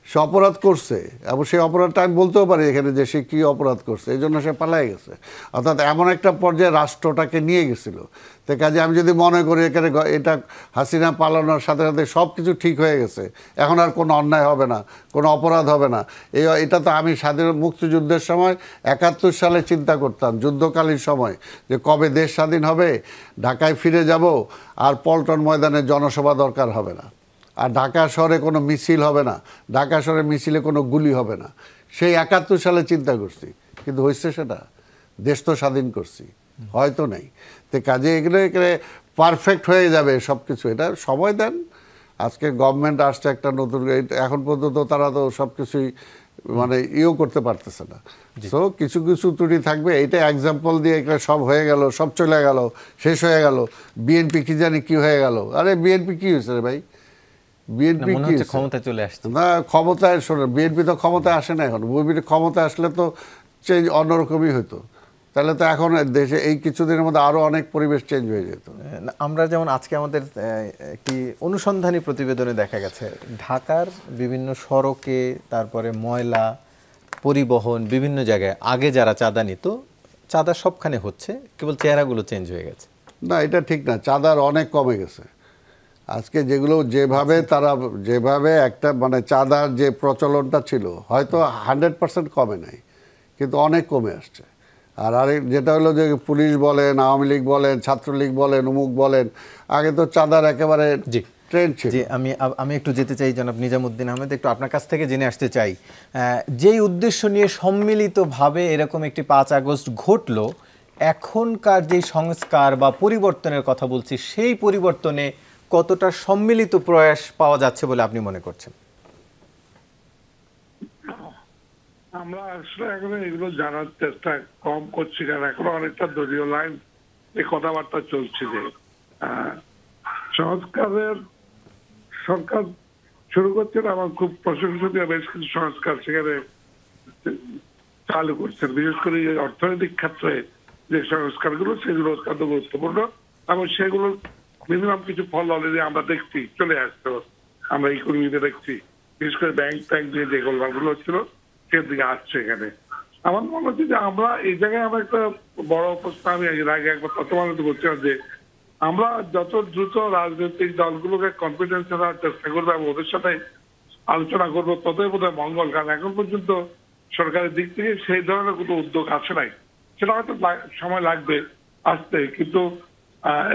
সে অপরাধ করছে এবং সেই অপরাধটা আমি বলতেও পারি এখানে যে সে কী অপরাধ করছে, এই জন্য সে পালাই গেছে। অর্থাৎ এমন একটা পর্যায়ে রাষ্ট্রটাকে নিয়ে গেছিলো। তো কাজে আমি যদি মনে করি এখানে এটা হাসিনা পালানোর সাথে সাথে সব কিছু ঠিক হয়ে গেছে, এখন আর কোনো অন্যায় হবে না, কোনো অপরাধ হবে না, এটা তো আমি স্বাধীন মুক্তিযুদ্ধের সময় 71 সালে চিন্তা করতাম, যুদ্ধকালীন সময়, যে কবে দেশ স্বাধীন হবে, ঢাকায় ফিরে যাব, আর পল্টন ময়দানে জনসভা দরকার হবে না, আর ঢাকা শহরে কোনো মিছিল হবে না, ঢাকা শহরে মিছিলে কোনো গুলি হবে না। সেই 71 সালে চিন্তা করছি, কিন্তু হয়েছে সেটা? দেশ তো স্বাধীন করছি, হয়তো নেই। তো কাজে এগুলো পারফেক্ট হয়ে যাবে সব কিছু, এটা সময় দেন। আজকে গভর্নমেন্ট আসছে একটা নতুন, এখন পর্যন্ত তারা তো সব কিছুই মানে করতে পারতেছে না। তো কিছু কিছু ত্রুটি থাকবে, এইটা এক্সাম্পল দিয়ে এখানে সব হয়ে গেল, সব চলে গেল, শেষ হয়ে গেল, বিএনপি কি জানি কি হয়ে গেল। আরে বিএনপি কি হয়েছে রে ভাই? বিএনপি কি ক্ষমতায় চলে আসছে না, ক্ষমতায় শোনো, বিএনপি তো ক্ষমতায় আসে না এখন। বিএনপি ক্ষমতায় আসলে তো চেঞ্জ অন্যরকমই হতো, তাহলে তো এখন দেশে এই কিছুদিনের মধ্যে আরো অনেক পরিবেশ চেঞ্জ হয়ে যেত। আমরা যেমন আজকে আমাদের একটি অনুসন্ধানী প্রতিবেদনে দেখা গেছে ঢাকার বিভিন্ন সড়কে, তারপরে ময়লা পরিবহন, বিভিন্ন জায়গায় আগে যারা চাঁদা নিত, চাঁদা সবখানে হচ্ছে, কেবল চেহারাগুলো চেঞ্জ হয়ে গেছে। না, এটা ঠিক না, চাঁদার অনেক কমে গেছে। আজকে যেগুলো যেভাবে একটা মানে চাঁদার যে প্রচলনটা ছিল, হয়তো 100% কমে নাই, কিন্তু অনেক কমে আসছে। আর আরেক যেটা হলো যে পুলিশ বলেন, আওয়ামী লীগ বলেন, ছাত্রলীগ বলেন, অমুক বলেন, আগে তো চাঁদার একেবারে ট্রেন্ড ছিল। জি, আমি একটু যেতে চাই জনাব নিজামুদ্দিন আহমেদ, একটু আপনার কাছ থেকে জেনে আসতে চাই, যেই উদ্দেশ্য নিয়ে সম্মিলিতভাবে এরকম একটি 5 আগস্ট ঘটলো, এখনকার যে সংস্কার বা পরিবর্তনের কথা বলছি, সেই পরিবর্তনে কতটা সম্মিলিত প্রয়াস পাওয়া যাচ্ছে বলে আপনি মনে করছেন? আমরা আসলে এখন এগুলো জানার চেষ্টা কম করছি, কারণ এখন অনেকটা দলীয় লাইন এই কথাবার্তা চলছে যে সংস্কারের সরকার শুরু করছেন, আমার খুব প্রশংসনীয় বেশ কিছু সংস্কার সেখানে চালু করছেন, বিশেষ করে অর্থনৈতিক ক্ষেত্রে যে সংস্কারগুলো সেগুলো অত্যন্ত গুরুত্বপূর্ণ এবং সেগুলো মিনিমাম কিছু ফল অলরেডি আমরা দেখছি চলে আসতো। আমরা ইকোনমিতে দেখছি, বিশেষ করে ব্যাংক দিয়ে যে গোলমালগুলো হচ্ছিল সেদিকে আসছে। এখানে আমার মনে হচ্ছে যে আমরা এই জায়গায় আমরা একটা বড় প্রশ্ন, আমি এর আগে একবার তথ্যমানতে বলছিলাম যে আমরা যত দ্রুত রাজনৈতিক দলগুলোকে কনফিডেন্স দেওয়ার চেষ্টা করবো এবং ওদের সাথে আলোচনা করবো, ততই বোধহয় মঙ্গল। কারণ এখন পর্যন্ত সরকারের দিক থেকে সেই ধরনের কোনো উদ্যোগ আসে নাই, সেটা হয়তো সময় লাগবে আসতে, কিন্তু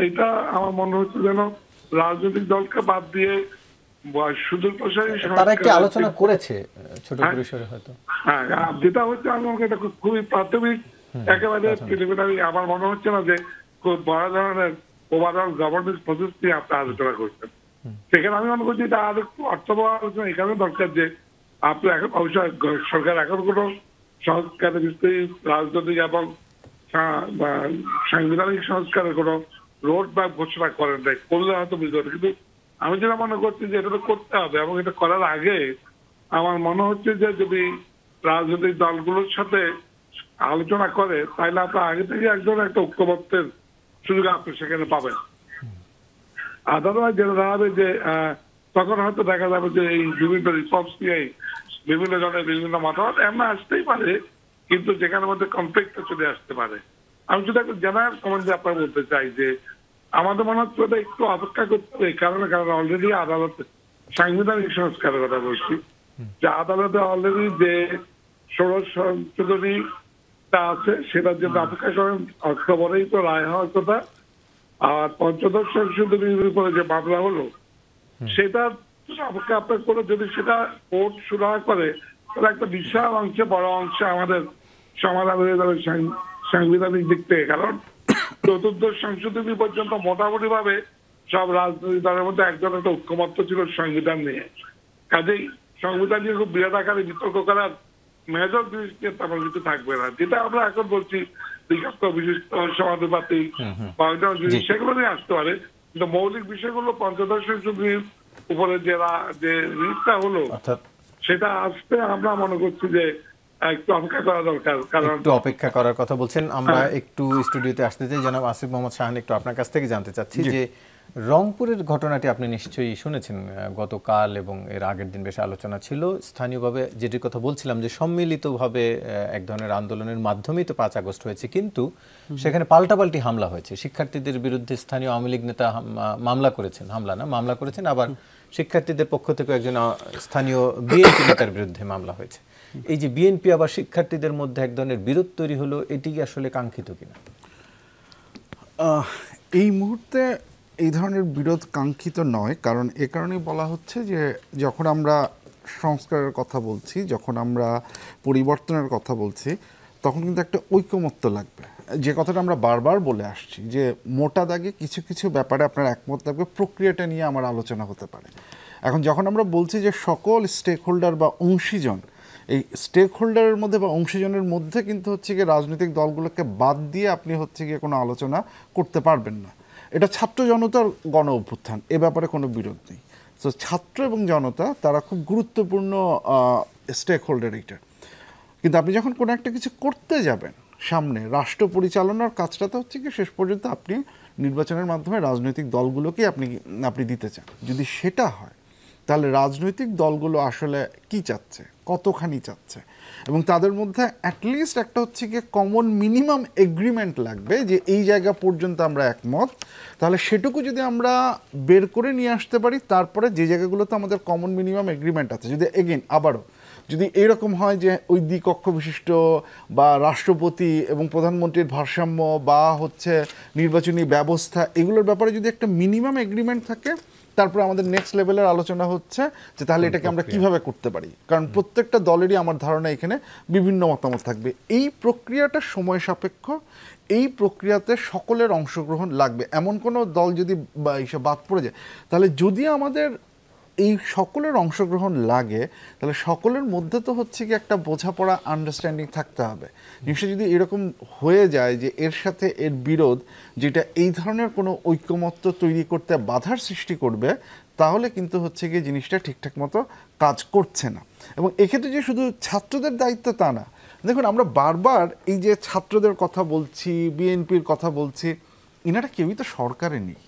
এটা আমার মনে হচ্ছে যেন রাজনৈতিক দলকে বাদ দিয়ে সুদূর প্রসারী তারা একটি আলোচনা করেছে ছোট পরিসরে হয়তো। হ্যাঁ, যেটা হচ্ছে আমাকে এটা খুবই প্রাথমিক, একেবারে প্রিলিমিনারি। আমার মনে হচ্ছে না যে খুব বড় ধরনের ওভারঅল গভর্নেন্স প্রসেস নিয়ে আপনি আলোচনা করছেন। সেখানে আমি মনে করছি এটা আর একটু অর্থবহ আলোচনা এখানে দরকার, যে আপনি এখন অবশ্যই সরকার এখন কোনো সংস্কারের বিস্তৃত রাজনৈতিক এবং সাংবিধানিক সংস্কারের কোনো রোড ম্যাপ ঘোষণা করেন নাই, করলে হয়তো বুঝতে পারে। কিন্তু আমি যেটা মনে করছি যে এটা তো করতে হবে, এবং এটা করার আগে আমার মনে হচ্ছে যে যদি রাজনৈতিক দলগুলোর সাথে আলোচনা করে, তাহলে আপনার আগে থেকে একজন একটা ঐক্যমত্যের সুযোগ আপনি সেখানে পাবেন। আদারওয়াইজ যেটা দাঁড়াবে যে তখন হয়তো দেখা যাবে যে এই বিভিন্ন রিফর্মস নিয়ে বিভিন্ন জনের বিভিন্ন মতামত এমন আসতেই পারে, কিন্তু যেখানের মধ্যে কনফ্লিক্ট চলে আসতে পারে। আমি শুধু একটা জেনারেল কমেন্ট আপনার বলতে চাই যে আমাদের মনে হচ্ছে ওটা একটু অপেক্ষা করতে হবে, কারণ অলরেডি আদালতে সাংবিধানিক সংস্কারের কথা বলছি, যে আদালতে অলরেডি যে ষোড়শ সংশোধনীটা আছে সেটার জন্য অপেক্ষা করেন, অক্টোবরেই তো রায় হওয়ার কথা। আর পঞ্চদশ সংশোধনীর উপরে যে মামলা হলো সেটা অপেক্ষা আপনার করে, যদি সেটা কোর্ট সুরাহা করে তাহলে একটা বিশাল অংশে বড় অংশে আমাদের সমাধান হয়ে যাবে সাংবিধানিক দিক থেকে। কারণ চতুর্দশ সংশোধনী পর্যন্ত মোটামুটি ভাবে সব রাজনৈতিক দলের মধ্যে একজন একটা ঐক্যমত্য ছিল সংবিধান নিয়ে। কাজেই সংবিধান নিয়ে খুব বিরাট আকারে বিতর্ক করার মেজর জিনিস নিয়ে তেমন কিছু থাকবে না, যেটা আমরা এখন বলছি বিজ্ঞপ্ত বিশিষ্ট সমানুপাতি বা অন্যান্য জিনিস সেগুলো নিয়ে আসতে পারে। কিন্তু মৌলিক বিষয়গুলো পঞ্চদশ সংশোধনীর উপরে যে রিটটা হলো সেটা আসতে আমরা মনে করছি যে একটু অপেক্ষা করা দরকার। কারণ একটু অপেক্ষা করার কথা বলছেন। আমরা একটু স্টুডিওতে আসতে চাই, জনাব আসিফ মোহাম্মদ শাহান, একটু আপনার কাছ থেকে জানতে চাচ্ছি যে রংপুরের ঘটনাটি আপনি নিশ্চয়ই শুনেছেন, গতকাল এবং এর আগের দিন বেশ আলোচনা ছিল। স্থানীয়ভাবে যেটির কথা বলছিলাম যে সম্মিলিতভাবে এক ধরনের আন্দোলনের মাধ্যমেই তো 5 আগস্ট হয়েছে, কিন্তু সেখানে পাল্টাপাল্টি হামলা হয়েছে। শিক্ষার্থীদের বিরুদ্ধে স্থানীয় আওয়ামী লীগ নেতা মামলা করেছেন, আবার শিক্ষার্থীদের পক্ষ থেকে একজন স্থানীয় বিএনপি নেতার বিরুদ্ধে মামলা হয়েছে। এই যে বিএনপি আবার শিক্ষার্থীদের মধ্যে এক ধরনের বিরোধ তৈরি হলো, এটি কি আসলে কাঙ্ক্ষিত কিনা? এই মুহূর্তে এই ধরনের বিরোধ কাঙ্ক্ষিত নয়, কারণ এ কারণেই বলা হচ্ছে যে যখন আমরা সংস্কারের কথা বলছি, যখন আমরা পরিবর্তনের কথা বলছি, তখন কিন্তু একটা ঐকমত্য লাগবে। যে কথাটা আমরা বারবার বলে আসছি যে মোটা দাগে কিছু কিছু ব্যাপারে আপনার একমত লাগবে, প্রক্রিয়াটা নিয়ে আমার আলোচনা হতে পারে। এখন যখন আমরা বলছি যে সকল স্টেক হোল্ডার বা অংশীজন, এই স্টেক হোল্ডারের মধ্যে বা অংশীজনের মধ্যে কিন্তু হচ্ছে গিয়ে রাজনৈতিক দলগুলোকে বাদ দিয়ে আপনি হচ্ছে গিয়ে কোনো আলোচনা করতে পারবেন না। এটা ছাত্র জনতার গণ অভ্যুত্থান, এ ব্যাপারে কোনো বিরোধ নেই। তো ছাত্র এবং জনতা তারা খুব গুরুত্বপূর্ণ স্টেক হোল্ডার এইটা। কিন্তু আপনি যখন কোনো একটা কিছু করতে যাবেন, সামনে রাষ্ট্র পরিচালনার কাজটা তো হচ্ছে কি শেষ পর্যন্ত আপনি নির্বাচনের মাধ্যমে রাজনৈতিক দলগুলোকেই আপনি দিতে চান। যদি সেটা হয় তাহলে রাজনৈতিক দলগুলো আসলে কি চাচ্ছে, কতখানি চাচ্ছে, এবং তাদের মধ্যে অ্যাটলিস্ট একটা হচ্ছে গিয়ে কমন মিনিমাম এগ্রিমেন্ট লাগবে যে এই জায়গা পর্যন্ত আমরা একমত। তাহলে সেটুকু যদি আমরা বের করে নিয়ে আসতে পারি, তারপরে যে জায়গাগুলোতে আমাদের কমন মিনিমাম এগ্রিমেন্ট আছে, যদি আবারও যদি এরকম হয় যে ওই দ্বিকক্ষ বিশিষ্ট বা রাষ্ট্রপতি এবং প্রধানমন্ত্রীর ভারসাম্য বা হচ্ছে নির্বাচনী ব্যবস্থা, এগুলোর ব্যাপারে যদি একটা মিনিমাম এগ্রিমেন্ট থাকে, তারপরে আমাদের নেক্সট লেভেলের আলোচনা হচ্ছে যে তাহলে এটাকে আমরা কিভাবে করতে পারি। কারণ প্রত্যেকটা দলেরই আমার ধারণা এখানে বিভিন্ন মতামত থাকবে। এই প্রক্রিয়াটা সময় সাপেক্ষ, এই প্রক্রিয়াতে সকলের অংশগ্রহণ লাগবে। এমন কোনো দল যদি বাদ পড়ে যায়, তাহলে যদি আমাদের এই সকলের অংশগ্রহণ লাগে, তাহলে সকলের মধ্যে তো হচ্ছে কি একটা বোঝাপড়া, আন্ডারস্ট্যান্ডিং থাকতে হবে। জিনিসটা যদি এরকম হয়ে যায় যে এর সাথে এর বিরোধ, যেটা এই ধরনের কোনো ঐকমত্য তৈরি করতে বাধার সৃষ্টি করবে, তাহলে কিন্তু হচ্ছে গিয়ে জিনিসটা ঠিকঠাক মতো কাজ করছে না। এবং এক্ষেত্রে যে শুধু ছাত্রদের দায়িত্ব তা না। দেখুন, আমরা বারবার এই যে ছাত্রদের কথা বলছি, বিএনপির কথা বলছি, ইনারা কেউই তো সরকারে নেই।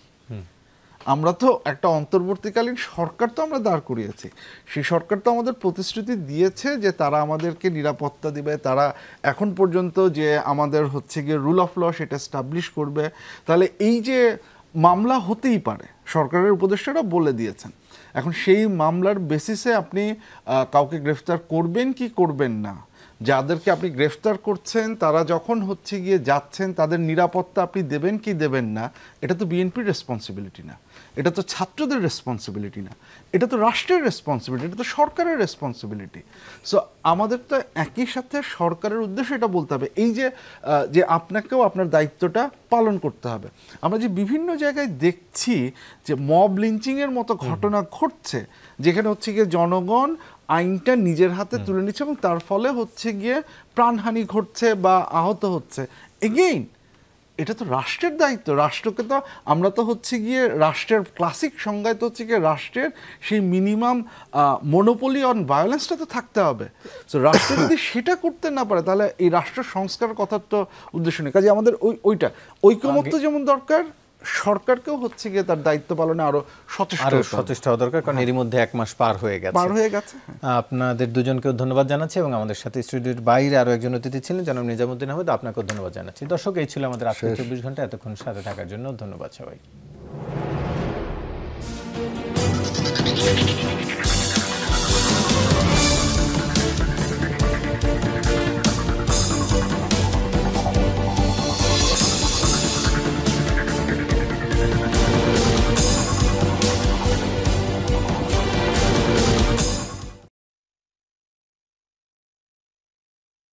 আমরা তো একটা অন্তর্বর্তীকালীন সরকার তো আমরা দাঁড় করিয়েছি। সেই সরকার তো আমাদের প্রতিশ্রুতি দিয়েছে যে তারা আমাদেরকে নিরাপত্তা দিবে, তারা এখন পর্যন্ত যে আমাদের হচ্ছে গিয়ে রুল অফ ল সেটা এস্টাবলিশ করবে। তাহলে এই যে মামলা হতেই পারে, সরকারের উপদেষ্টারা বলে দিয়েছেন। এখন সেই মামলার বেসিসে আপনি কাউকে গ্রেফতার করবেন কি করবেন না, যাদেরকে আপনি গ্রেফতার করছেন তারা যখন হচ্ছে গিয়ে যাচ্ছেন তাদের নিরাপত্তা আপনি দেবেন কি দেবেন না, এটা তো বিএনপির রেসপন্সিবিলিটি না, এটা তো ছাত্রদের রেসপন্সিবিলিটি না, এটা তো রাষ্ট্রের রেসপন্সিবিলিটি, এটা তো সরকারের রেসপন্সিবিলিটি। সো আমাদের তো একই সাথে সরকারের উদ্দেশ্যে এটা বলতে হবে, এই যে আপনাকেও আপনার দায়িত্বটা পালন করতে হবে। আমরা যে বিভিন্ন জায়গায় দেখছি যে মব লিঞ্চিংয়ের মতো ঘটনা ঘটছে, যেখানে হচ্ছে গিয়ে জনগণ আইনটা নিজের হাতে তুলে নিচ্ছে এবং তার ফলে হচ্ছে গিয়ে প্রাণহানি ঘটছে বা আহত হচ্ছে। এগেইন এটা তো রাষ্ট্রের দায়িত্ব। রাষ্ট্রকে তো আমরা তো হচ্ছে গিয়ে রাষ্ট্রের ক্লাসিক সংজ্ঞায় তো হচ্ছে গিয়ে রাষ্ট্রের সেই মিনিমাম মনোপলি অন ভায়োলেন্সটা তো থাকতে হবে। সো রাষ্ট্র যদি সেটা করতে না পারে, তাহলে এই রাষ্ট্র সংস্কারের কথার তো উদ্দেশ্য নেই। কাজে আমাদের ওইটা ঐকমত্য যেমন দরকার, সরকারকেও হচ্ছে গিয়ে তার দায়িত্ব পালনে আরো সচেষ্ট হওয়া দরকার, কারণ এরই মধ্যে 1 মাস পার হয়ে গেছে। আপনাদের দুজনকেও ধন্যবাদ জানাচ্ছি এবং আমাদের সাথে স্টুডিওর বাইরে আরো একজন অতিথি ছিলেন জনাব নিজামুদ্দিন আহমেদ, আপনাকেও ধন্যবাদ জানাচ্ছি। দর্শক, এই ছিল আমাদের আজকের 24 ঘন্টা। এতক্ষণ সাথে থাকার জন্য ধন্যবাদ সবাই।